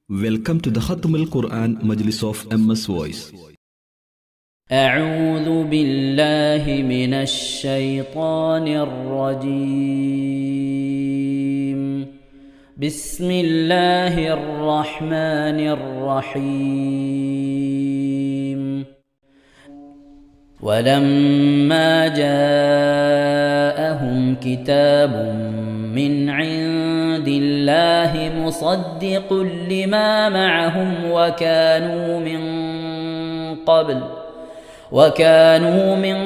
Welcome to the Khatm al-Quran Majlis of MS Voice. أعوذ بالله من الشيطان الرجيم. بسم الله الرحمن الرحيم. ولما جاءهم كتاب من عند الله مصدق لما معهم وكانوا من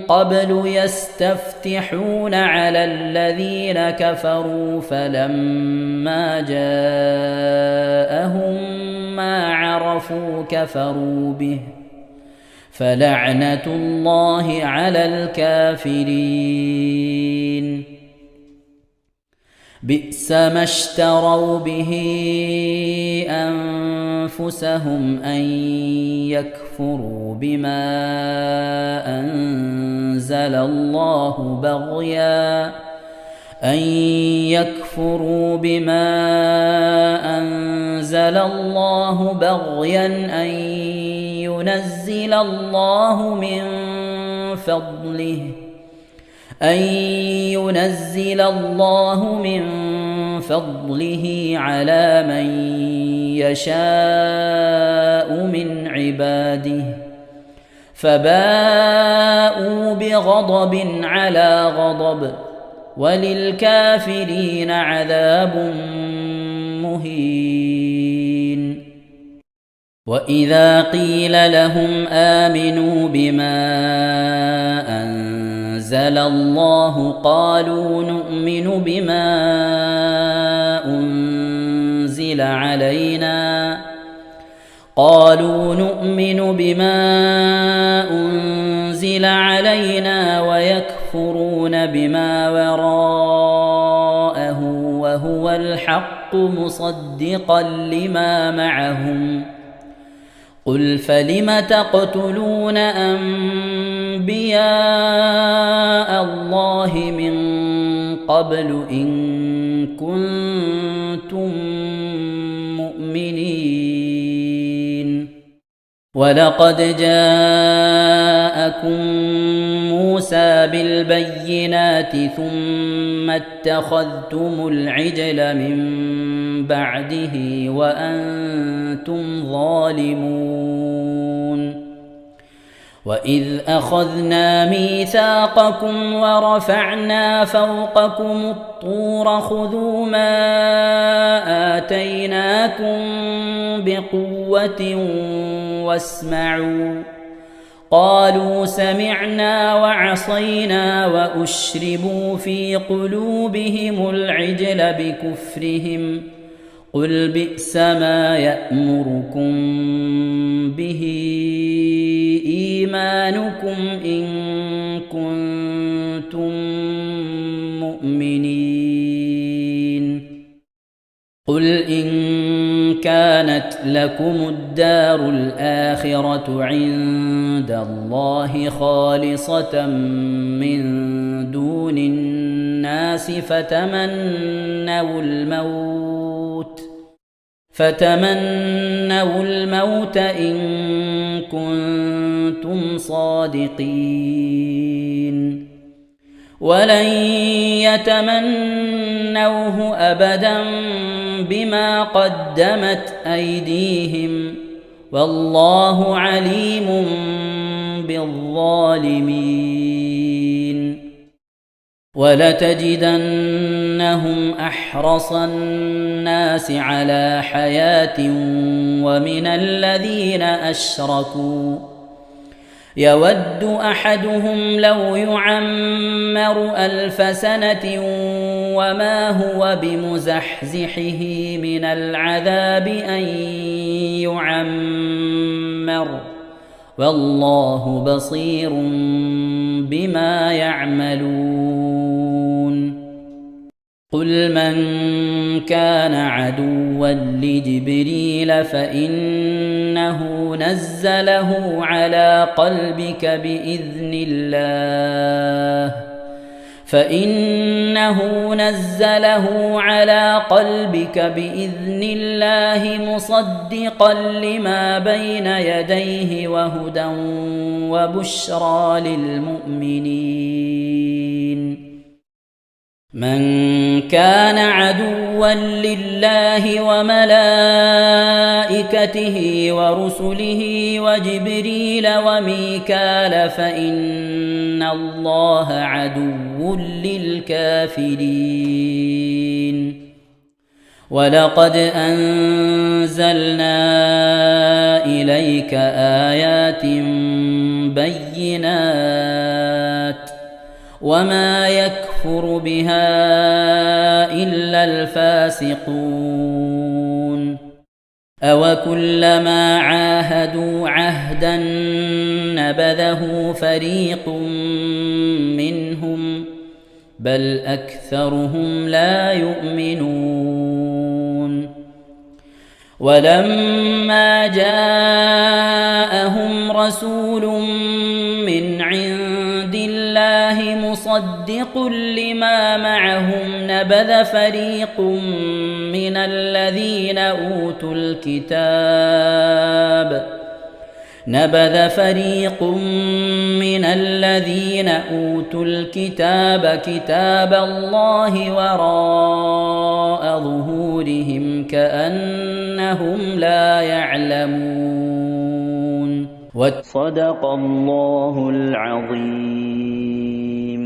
قبل يستفتحون على الذين كفروا فلما جاءهم ما عرفوا كفروا به فلعنة الله على الكافرين. بئس ما اشتروا به أنفسهم أن يكفروا بما أنزل الله بغيا أن ينزل الله من فضله على من يشاء من عباده فباءوا بغضب على غضب وللكافرين عذاب مهين. وإذا قيل لهم آمنوا بما أنزل الله قالوا نؤمن بما أنزل علينا ويكفرون بما وراءه وهو الحق مصدقا لما معهم. قل فلم تقتلون أنبياء الله من قبل إن كنتم مؤمنين. ولقد جاءكم موسى بالبينات ثم اتخذتم العجل من بعده وأنتم ظالمون. وإذ أخذنا ميثاقكم ورفعنا فوقكم الطور خذوا ما آتيناكم بقوة واسمعوا. قالوا سمعنا وعصينا وأشربوا في قلوبهم العجل بكفرهم. قل بئس ما يأمركم به إيمانكم إن كنتم مؤمنين. قل إن كانت لكم الدار الآخرة عند الله خالصة من دون الناس فتمنوا الموت إن كنتم صادقين. ولن يتمنوه أبدا بما قدمت أيديهم والله عليم بالظالمين. ولتجدنهم أحرص الناس على حياة ومن الذين أشركوا يود أحدهم لو يعمر 1000 سنة وما هو بمزحزحه من العذاب أن يعمر والله بصير بما يعملون. قل من كان عدوا لجبريل فإنه نزله على قلبك بإذن الله فإنه نزله على قلبك بإذن الله مصدقا لما بين يديه وهدى وبشرى للمؤمنين من كان عدوا لله وملائكته ورسله وجبريل وميكال فإن الله عدو للكافرين ولقد أنزلنا إليك آيات بينات وما يكفر بها إلا الفاسقون أوكلما عاهدوا عهدا نبذه فريق منهم بل أكثرهم لا يؤمنون ولما جاءهم رسول من عند الله مصدق لما معهم نبذ فريق من الذين أوتوا الكتاب كتاب الله وراء ظهورهم كأنهم لا يعلمون صدق الله العظيم.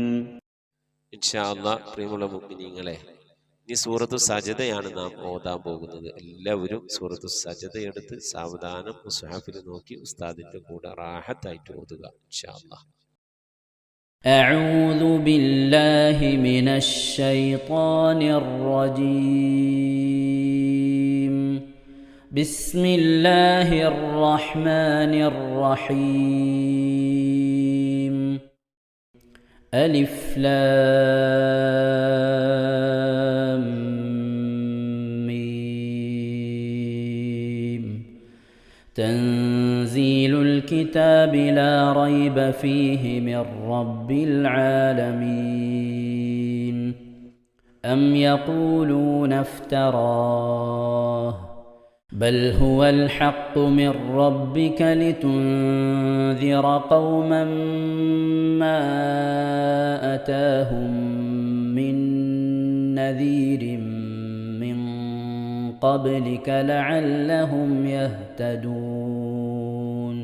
ഇൻഷാ അല്ലാഹ് പ്രിയമുള്ള മുഅ്മിനീങ്ങളെ, ഇനി സൂറത്തു സജദയാണ് നാം ഓതാൻ പോകുന്നത്. എല്ലാവരും സൂറത്തു സജദ എടുത്ത് സാവധാനം മുസ്ഹഫിൽ നോക്കി ഉസ്താദിന്റെ കൂടെ റാഹത്തായിട്ട് ഓതുക ഇൻഷാ അല്ലാഹ്. أعوذ بالله من الشيطان الرجيم. بسم الله الرحمن الرحيم. ألف لام ميم. تنزيل الكتاب لا ريب فيه من رب العالمين. أم يقولون افتراه بل هو الحق من ربك لتنذر قوما ما أتاهم من نذير من قبلك لعلهم يهتدون.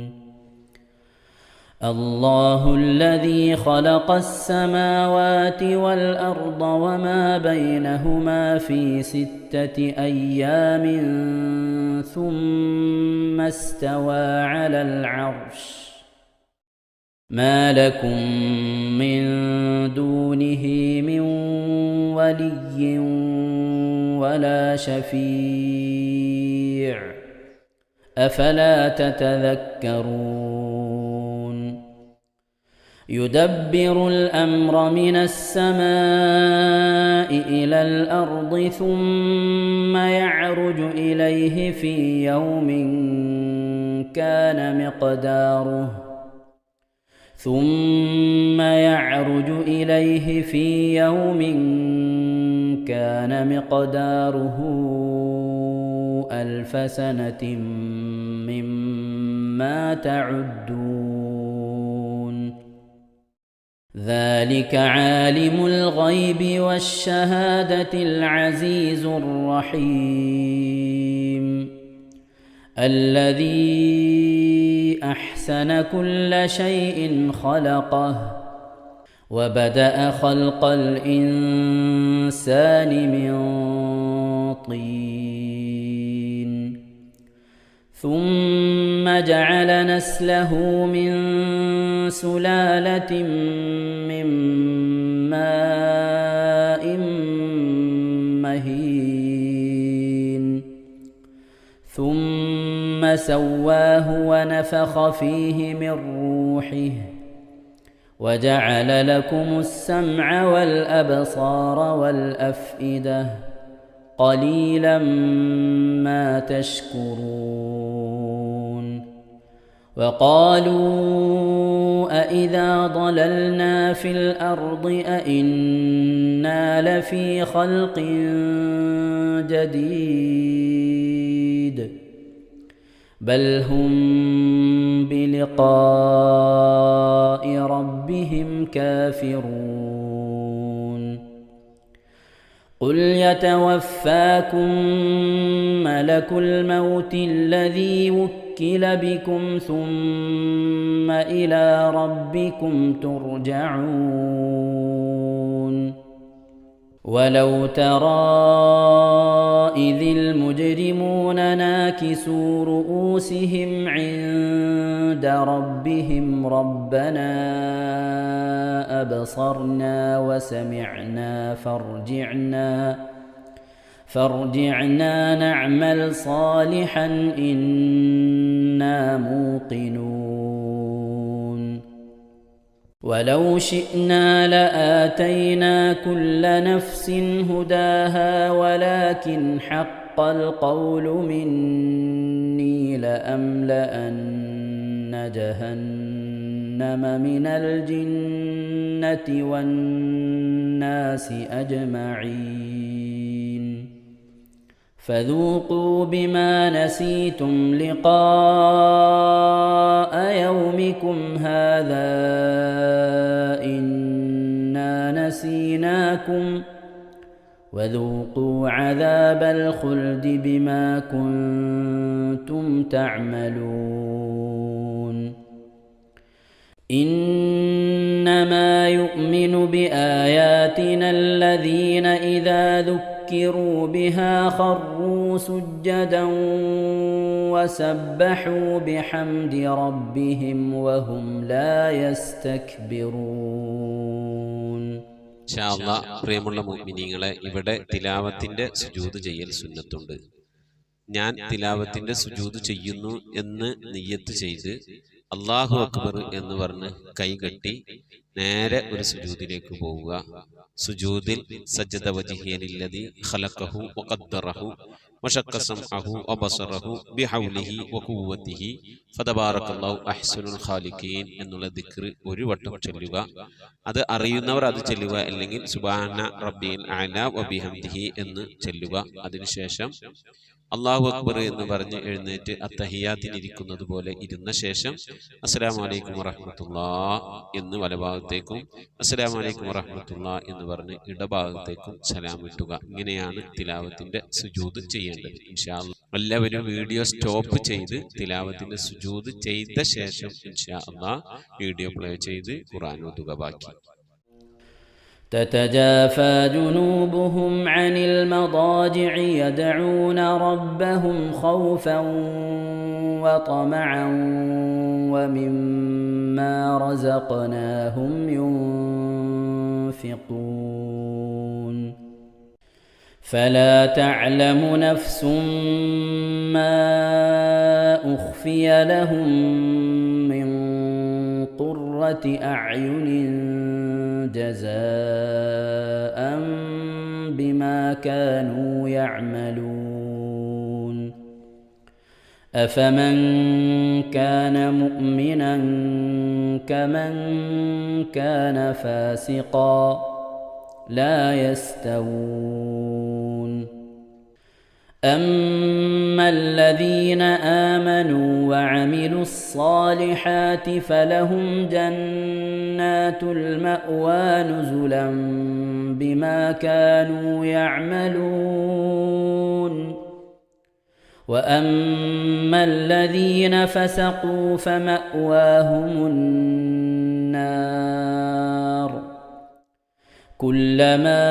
الله الذي خلق السماوات والأرض وما بينهما في 6 أيام ثم استوى على العرش ما لكم من دونه من ولي ولا شفيع أفلا تتذكرون. يدبر الأمر من السماء إلى الأرض ثم يعرج إليه في يوم كان مقداره 1000 سنة مما تعدون. ذلك عالم الغيب والشهادة العزيز الرحيم الذي أحسن كل شيء خلقه وبدأ خلق الإنسان من طين ثم جعل نسله من سلالة من ماء مهين ثم سواه ونفخ فيه من روحه وجعل لكم السمع والأبصار والأفئدة قليلا ما تشكرون. وقالوا أإذا ضللنا في الأرض أإنا لفي خلق جديد بل هم بلقاء ربهم كافرون قل يتوفاكم ملك الموت الذي وكل بكم ثم إلى ربكم ترجعون ولو ترى إذ المجرمون ناكسوا رؤوسهم عند ربهم ربنا أبصرنا وسمعنا فارجعنا نعمل صالحا إنا موقنون ولو شئنا لآتينا كل نفس هداها ولكن حق القول مني لأملأن جهنم من الجنة والناس أجمعين فذوقوا بما نسيتم لقاء يومكم هذا إنا نسيناكم وذوقوا عذاب الخلد بما كنتم تعملون إنما يؤمن بآياتنا الذين إذا ذكروا بها خروا سجدا وسبحوا بحمد ربهم وهم لا يستكبرون. ഇൻഷാ അല്ലാഹ് പ്രിയമുള്ള മുഅ്മിനീങ്ങളെ, ഇവിടെ തിലാവത്തിന്റെ സുജൂദ് ചെയ്യൽ സുന്നത്തുണ്ട്. ഞാൻ തിലാവത്തിന്റെ സുജൂദ് ചെയ്യുന്നു എന്ന് നിയ്യത്ത് ചെയ്ത് അല്ലാഹു അക്ബർ എന്ന് പറഞ്ഞ് കൈകെട്ടി നേരെ ഒരു സുജൂദിലേക്ക് പോവുക. സുജൂദിൽ സജ്ജദ വജ്ഹിയലില്ലദി ഖലഖഹു വഖദ്ദറഹു വശഖ്ഖ സമഅഹു വബസറഹു ബിഹൗലിഹി വഖുവ്വതിഹി ഫതബാറകല്ലാഹു അഹ്സനുൽ ഖാലിഖീൻ എന്നുള്ള ദിക്ർ ഒരു വട്ടം ചൊല്ലുക. അത് അറിയുന്നവർ അത് ചൊല്ലുക, അല്ലെങ്കിൽ സുബ്ഹാന റബ്ബിൽ അഅല വബിഹംദിഹി എന്ന് ചൊല്ലുക. അതിനുശേഷം അല്ലാഹു അക്ബർ എന്ന് പറഞ്ഞ് എഴുന്നേറ്റ് അത്തഹിയാത്തിനിരിക്കുന്നത് പോലെ ഇരുന്ന ശേഷം അസ്സലാമു അലൈക്കും വറഹ്മത്തുള്ളാഹ് എന്ന് വലഭാഗത്തേക്കും അസ്സലാമു അലൈക്കും വറഹ്മത്തുള്ളാഹ് എന്ന് പറഞ്ഞ് ഇടഭാഗത്തേക്കും സലാം ഇട്ടുക. ഇങ്ങനെയാണ് തിലാവത്തിന്റെ സുജൂദ് ചെയ്യേണ്ടത്. ഇൻഷാ അല്ലാഹ് എല്ലാവരും വീഡിയോ സ്റ്റോപ്പ് ചെയ്ത് തിലാവത്തിന്റെ സുജൂദ് ചെയ്ത ശേഷം ഇൻഷാ അല്ലാഹ് വീഡിയോ പ്ലേ ചെയ്ത് ഖുർആൻ ഓതുക. ബാക്കി تتجافى جنوبهم عن المضاجع يدعون ربهم خوفا وطمعا ومما رزقناهم ينفقون فلا تعلم نفس ما أخفي لهم من قرة أعين جزاء بما كانوا يعملون أفمن كان مؤمنا كمن كان فاسقا لا يستوون أما الذين آمنوا وعملوا الصالحات فلهم جنات المأوى نزلا بما كانوا يعملون وأما الذين فسقوا فمأواهم النار كلما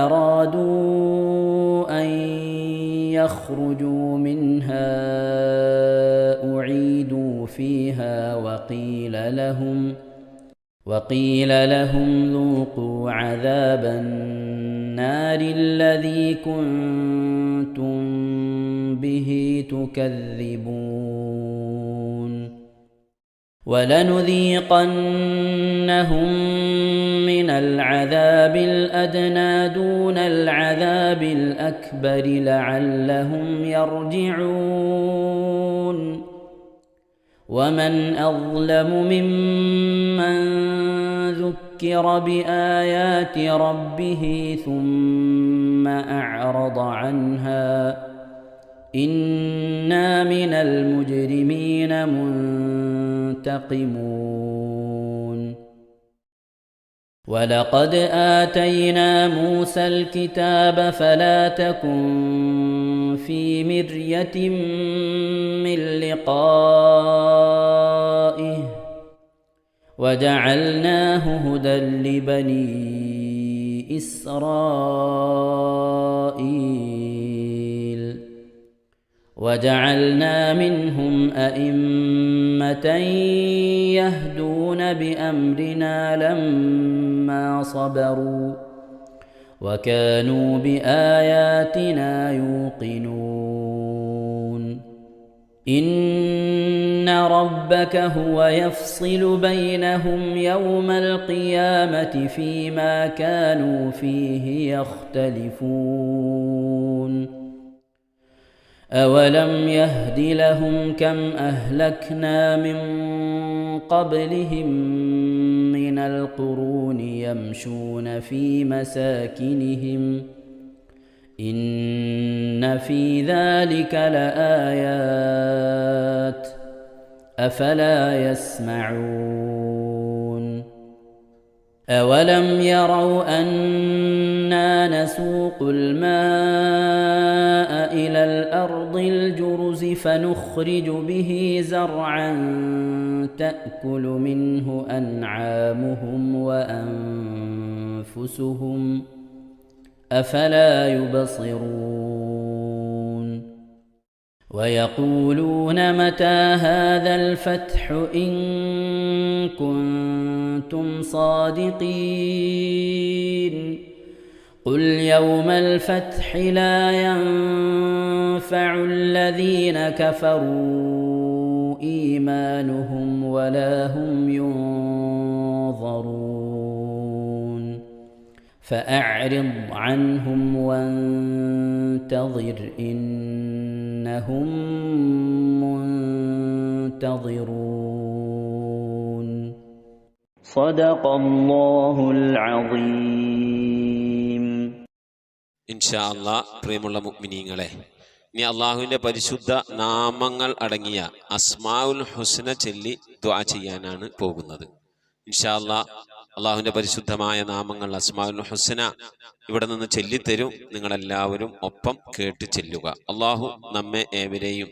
أرادوا أن يخرجوا منها أعيدوا فيها وقيل لهم ذوقوا عذاب النار الذي كنتم به تكذبون ولنذيقنهم من العذاب الأدنى دون العذاب الأكبر لعلهم يرجعون ومن أظلم ممن ذكر بآيات ربه ثم أعرض عنها إنا من المجرمين منتقمون ولقد آتينا موسى الكتاب فلا تكن في مرية من لقائه وجعلناه هدى لبني إسرائيل وجعلنا منهم أئمة يهدون بأمرنا لما صبروا وكانوا بآياتنا يوقنون إن ربك هو يفصل بينهم يوم القيامة فيما كانوا فيه يختلفون أولم يهد لهم كم أهلكنا من قبلهم من القرون يمشون في مساكنهم إن في ذلك لآيات أفلا يسمعون أولم يروا أنا نسوق الماء إلى الأرض الجرز فنخرج به زرعا تأكل منه أنعامهم وأنفسهم أفلا يبصرون ويقولون متى هذا الفتح إن كنتم صادقين قل يوم الفتح لا ينفع الذين كفروا إيمانهم ولا هم ينظرون فأعرض عنهم وانتظر إنهم منتظرون صدق الله العظيم. ഇൻഷാ അല്ലാഹ് പ്രിയമുള്ള മുഅ്മിനീങ്ങളെ, ഇനി അള്ളാഹുവിൻ്റെ പരിശുദ്ധ നാമങ്ങൾ അടങ്ങിയ അസ്മാഉൽ ഹുസ്ന ചൊല്ലി ദുആ ചെയ്യാനാണ് പോകുന്നത്. ഇൻഷാ അല്ലാഹ് അള്ളാഹുവിൻ്റെ പരിശുദ്ധമായ നാമങ്ങൾ അസ്മാഉൽ ഹുസ്ന ഇവിടെ നിന്ന് ചൊല്ലിത്തരും. നിങ്ങളെല്ലാവരും ഒപ്പം കേട്ട് ചെല്ലുക. അള്ളാഹു നമ്മെ ഏവരെയും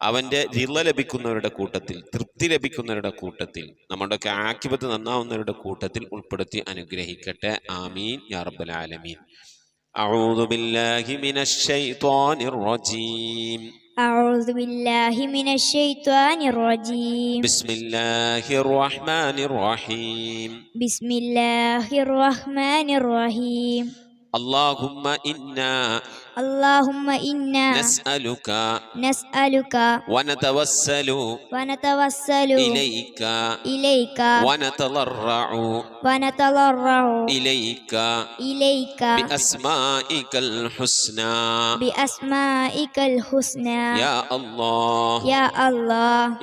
അവൻ്റെ റിള ലഭിക്കുന്നവരുടെ കൂട്ടത്തിൽ, തൃപ്തി ലഭിക്കുന്നവരുടെ കൂട്ടത്തിൽ, നമ്മുടെയൊക്കെ ആഖിബത്ത് നന്നാവുന്നവരുടെ കൂട്ടത്തിൽ ഉൾപ്പെടുത്തി അനുഗ്രഹിക്കട്ടെ. ആമീൻ യാ റബ്ബൽ ആലമീൻ. أعوذ بالله من الشيطان الرجيم. أعوذ بالله من الشيطان الرجيم. بسم الله الرحمن الرحيم. بسم الله الرحمن الرحيم. اللهم إنا نسألك ونتوسل إليك ونتضرع إليك بأسمائك الحسنى يا الله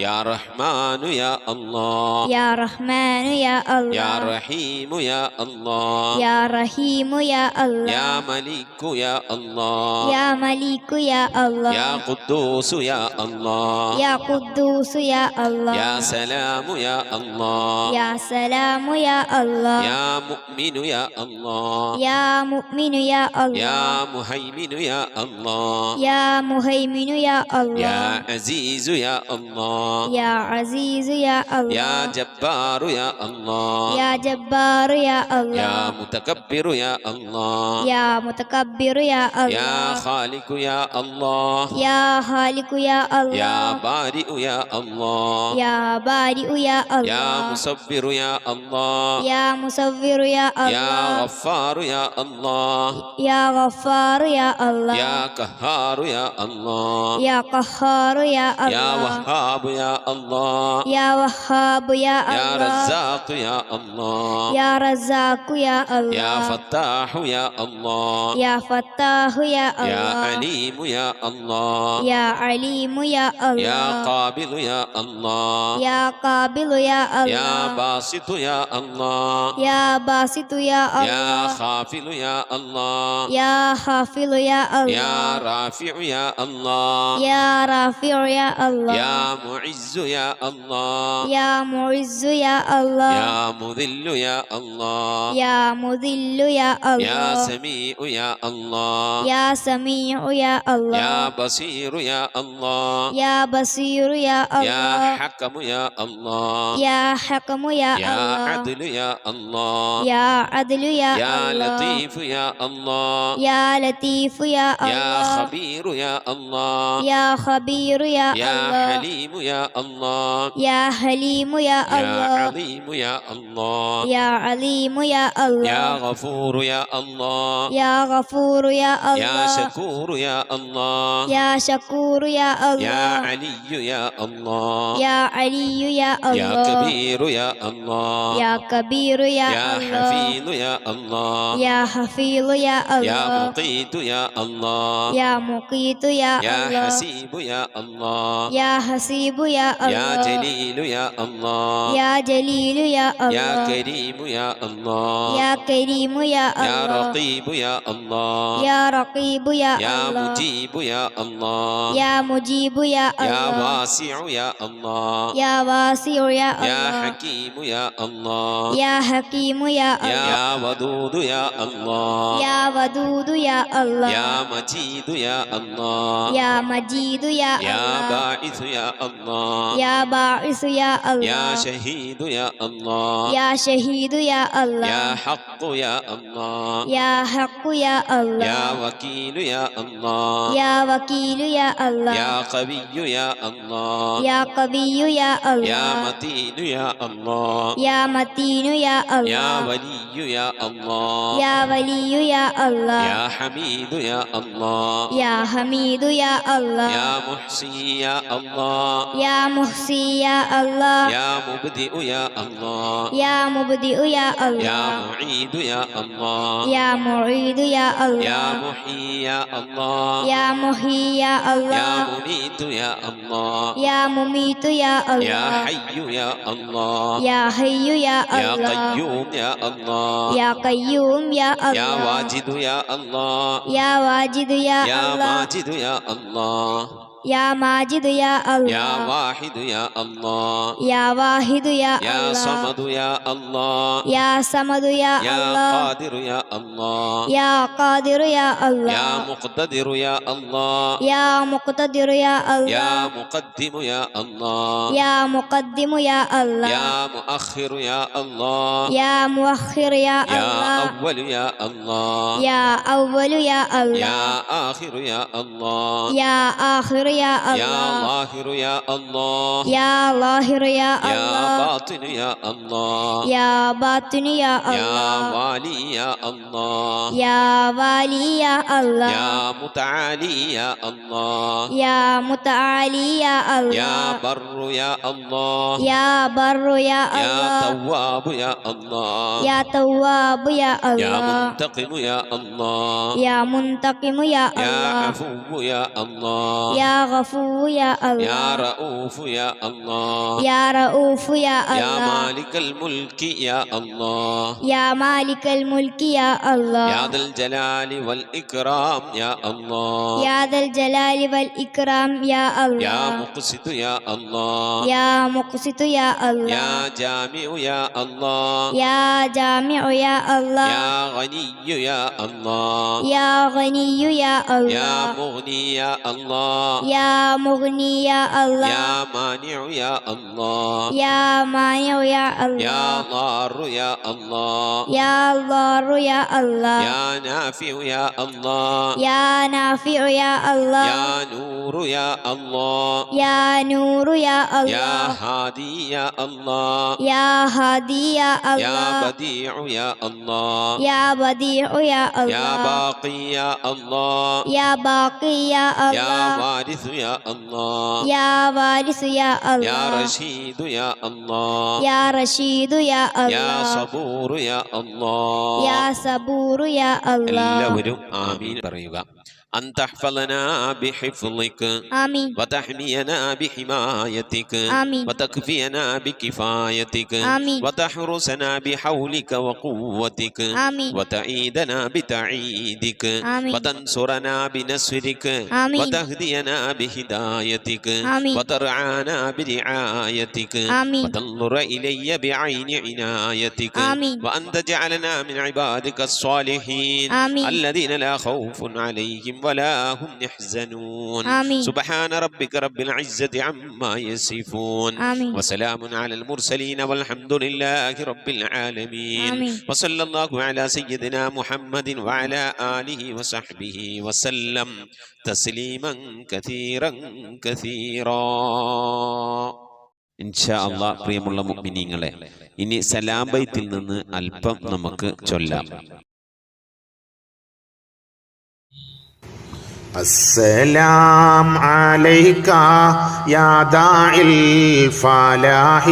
يا رحمن يا الله يا رحمن يا الله يا رحيم يا الله يا رحيم يا الله يا ملك يا الله يا ملك يا الله يا قدوس يا الله يا قدوس يا الله يا سلام يا الله يا سلام يا الله يا مؤمن يا الله يا مؤمن يا الله يا مهيمن يا الله يا مهيمن يا الله يا عزيز يا الله يا عزيز يا الله يا جبار يا الله يا جبار يا الله يا متكبر يا الله يا متكبر يا الله يا خالق يا الله يا خالق يا الله يا بارئ يا الله يا بارئ يا الله يا مصبر يا الله يا مصور يا الله يا غفار يا الله يا غفار يا الله يا قهار يا الله يا قهار يا الله يا وهاب يا الله يا وهاب يا يا الله رزاق يا الله يا رزاق يا الله يا فتاح يا الله يا فتاح يا يا الله عليم يا الله يا عليم يا يا الله قابل يا الله يا قابل يا يا الله باسط يا الله يا باسط يا يا الله خافل يا الله يا خافض يا يا الله رافع يا الله يا رافع يا الله يا معز يا الله يا معز يا الله يا مذل يا الله يا مذل يا يا الله سميع يا الله يا سميع يا يا الله بصير يا الله يا بصير يا يا الله حكم يا الله يا حكم يا يا الله عدل يا الله يا عدل يا يا الله لطيف يا الله يا لطيف يا يا الله خبير يا الله يا خبير يا يا الله حليم يا الله يا حليم يا يا الله عظيم يا الله يا عليم يا يا الله غفور يا الله يا غفور يا يا الله شكور يا الله يا شكور يا يا الله علي يا الله يا علي يا يا الله كبير يا الله يا كبير يا يا الله حفيظ يا الله يا حفيظ يا يا الله مقيت يا الله يا مقيت يا يا الله حسيب يا الله يا حسيب يا يا الله جليل يا الله يا جليل يا يا الله كريم يا الله يا كريم يا يا الله رقيب يا الله يا رقيب يا يا الله مجيب يا الله يا مجيب يا يا الله واسع يا الله يا واسع يا يا الله حكيم يا الله يا حكيم يا الله يا ودود يا الله يا ودود يا الله يا مجيد يا الله يا مجيد يا يا الله باعث يا الله يا باعث يا يا الله شهيد يا الله يا شهيد يا يا الله حق يا الله يا حق يا الله يا وكيل يا الله يا وكيل يا الله يا قوي يا الله يا قوي يا يا الله متين يا الله يا متين يا يا الله ولي يا الله يا ولي يا الله يا حميد يا الله يا حميد يا الله يا محصي يا الله يا محصي يا الله يا مبدئ يا الله يا مبدئ يا يا الله معيد يا الله يا معيد يا يا الله محيي يا الله يا محيي يا يا الله مميت يا الله يا مميت يا يا الله حي يا الله يا حي يا يا الله قيوم يا الله يا قيوم يا يا الله واجد يا الله يا واجد يا يا الله ماجد يا الله يا ماجد يا يا الله واحد يا الله يا واحد يا يا الله صمد يا الله يا صمد يا يا الله قادر يا الله يا قادر يا الله يا مقتدر يا الله يا مقتدر يا الله يا مقدم يا الله يا مقدم يا الله يا مؤخر يا الله يا مؤخر يا يا الله أول يا الله يا أول يا الله يا آخر يا الله يا آخر يا يا الله ظاهر يا الله يا ظاهر يا يا الله باطن يا الله يا باطن يا يا الله والي يا الله يا والي يا الله يا متعالي يا الله يا متعالي يا يا الله بر يا الله يا بر يا يا الله تواب يا الله يا تواب يا يا الله منتقم يا الله يا منتقم يا يا الله عفو يا الله يا غفور يا يا الله رؤوف يا الله يا رؤوف يا يا الله مالك الملك يا الله يا مالك الملك يا الله يا ذا الجلال والإكرام يا الله يا ذا الجلال والإكرام يا يا الله مقسط يا الله يا مقسط يا الله يا جامع يا الله يا جامع يا الله يا غني يا الله يا غني يا يا الله مغني يا الله يا مغني يا الله يا مانع يا الله يا مانع يا يا الله ضار يا الله يا ضار يا الله يا نافع يا الله يا نافع يا الله يا نور يا الله يا نور يا يا الله هادي يا الله يا هادي يا يا الله بديع يا الله يا بديع يا يا الله باقي يا الله يا باقي يا يا الله وارث يا الله يا وارث يا يا الله رشيد يا الله يا رشيد يا يا الله صبور يا الله يا صبور يا الله എല്ലാവരും ആമീൻ പറയുക. أن تحفظنا بحفظك آمين وتحمينا بحمايتك آمين وتكفينا بكفايتك آمين وتحرسنا بحولك وقوتك آمين وتعيدنا بتعيدك آمين وتنصرنا بنصرك آمين وتهدينا بهدايتك آمين وترعانا برعايتك آمين وتنظر إلي بعين عنايتك آمين وأن تجعلنا من عبادك الصالحين آمين الذين لا خوف عليهم ولا هم يحزنون آمين سبحان ربك رب العزة عما يصفون آمين وسلام على المرسلين والحمد لله رب العالمين آمين وصلى الله على سيدنا محمد وعلى آله وصحبه وسلم تسليما كثيرا كثيرا ഇൻഷാ അല്ലാഹ്. പ്രിയമുള്ള മുഅ്മിനീങ്ങളെ, ഇനി സലാം ബൈത്തിൽ നിന്ന് അല്പം നമുക്ക് ചൊല്ലാം. السلام عليك يا داعي الفلاح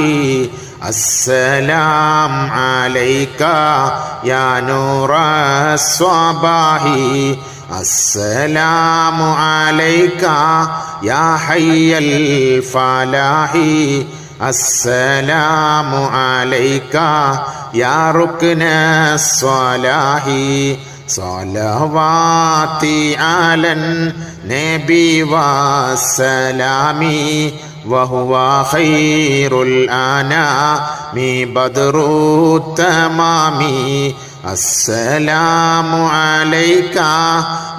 السلام عليك يا نور الصباح السلام عليك يا حي الفلاح السلام عليك يا ركن الصلاح صلواتي على النبي والسلام وهو خير الأنام بدر التمام السلام عليك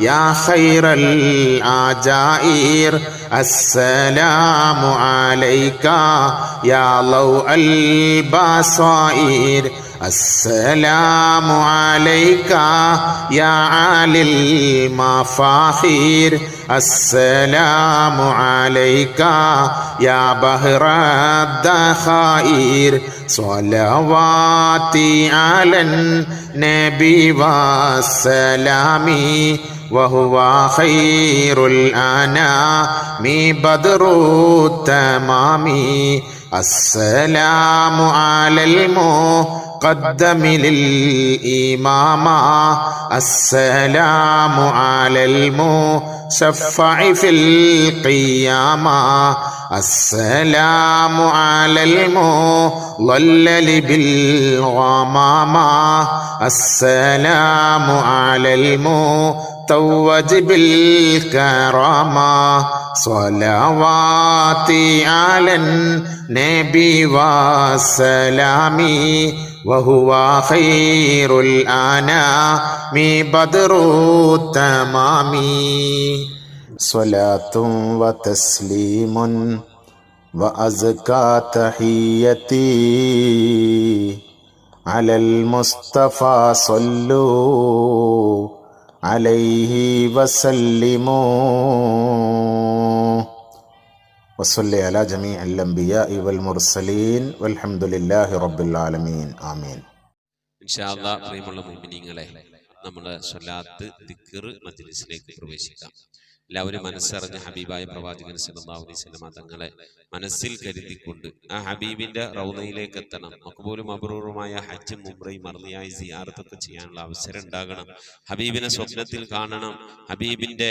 يا خير الأجائر السلام عليك يا ضوء البصائر السلام عليك يا عالي المفاخير السلام عليك يا بحر الذخائر صلواتي على النبي والسلام وهو خير الأنام بدر التمام السلام على المقدم للإمامة السلام على المشفع في القيامة السلام على المضلل بالغمامة السلام على المتوج بالكرامة صلواتي على النبي والسلام وهو خير الأنام بدر التمام صلاة وتسليم وأزكى تحيتي على المصطفى صلوا عليه وسلموا وصلي على جميع الأنبياء والمرسلين والحمد لله رب العالمين آمين. ഇൻഷാ അല്ലാഹ്. പ്രിയമുള്ള മുഅ്മിനീങ്ങളെ, നമ്മുടെ സ്വലാത്ത് ദിക്ർ മജ്ലിസിലേക്ക് പ്രവേശിക്കാം. എല്ലാവരും മനസ്സറിഞ്ഞ് ഹബീബായ പ്രവാചകൻ സല്ലല്ലാഹു അലൈഹി വസല്ലം തങ്ങളെ മനസ്സിൽ കരുതിക്കൊണ്ട് ആ ഹബീബിന്റെ റൗളയിലേക്ക് എത്തണം. മഖ്ബൂലും മബ്റൂറുമായ ഹജ്ജും ഉംറയും മർളിയായി സിയാറത്തൊക്കെ ചെയ്യാനുള്ള അവസരം ഉണ്ടാകണം. ഹബീബിനെ സ്വപ്നത്തിൽ കാണണം. ഹബീബിന്റെ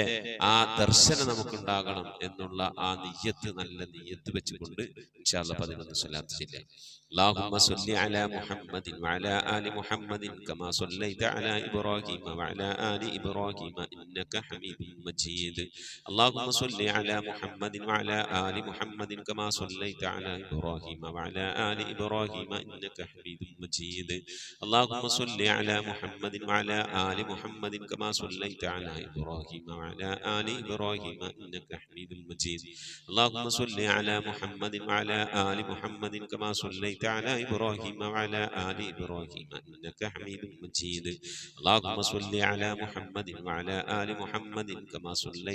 ആ ദർശനം നമുക്കുണ്ടാകണം എന്നുള്ള ആ നിയ്യത്ത്, നല്ല നിയ്യത്ത് വെച്ചുകൊണ്ട് ഇൻഷാ അല്ലാഹ് 11 സ്വലാത്ത് ചൊല്ലാം. اللهم صل على محمد وعلى آل محمد كما صليت على إبراهيم وعلى آل إبراهيم إنك حميد مجيد. اللهم صل على محمد وعلى آل محمد كما صليت على إبراهيم وعلى آل إبراهيم إنك حميد مجيد. اللهم صل على محمد وعلى آل محمد كما صليت على إبراهيم وعلى آل إبراهيم إنك حميد مجيد. اللهم صل على محمد وعلى آل محمد كما صليت على إبراهيم وعلى آل إبراهيم إنك حميد مجيد. اللهم صل على محمد وعلى آل محمد كما صليت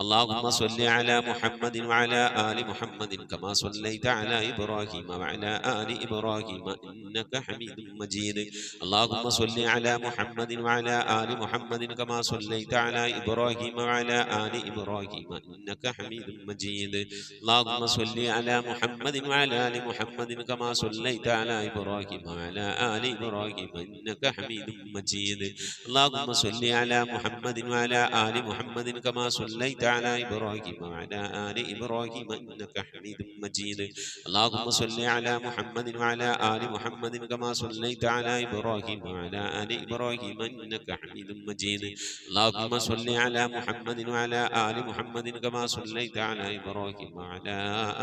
اللهم صل على محمد وعلى آل محمد كما صليت على إبراهيم وعلى آل إبراهيم إنك حميد مجيد اللهم صل على محمد وعلى آل محمد كما صليت على إبراهيم وعلى آل إبراهيم إنك حميد مجيد اللهم صل على محمد وعلى آل محمد كما صليت على إبراهيم وعلى آل إبراهيم إنك حميد مجيد اللهم صل على محمد وعلى آل محمد كما صليت على إبراهيم وعلى آل إبراهيم إنك حميد مجيد اللهم صل على محمد وعلى آل محمد كما صليت على إبراهيم وعلى آل إبراهيم إنك حميد مجيد اللهم صل على محمد وعلى آل محمد كما صليت على إبراهيم وعلى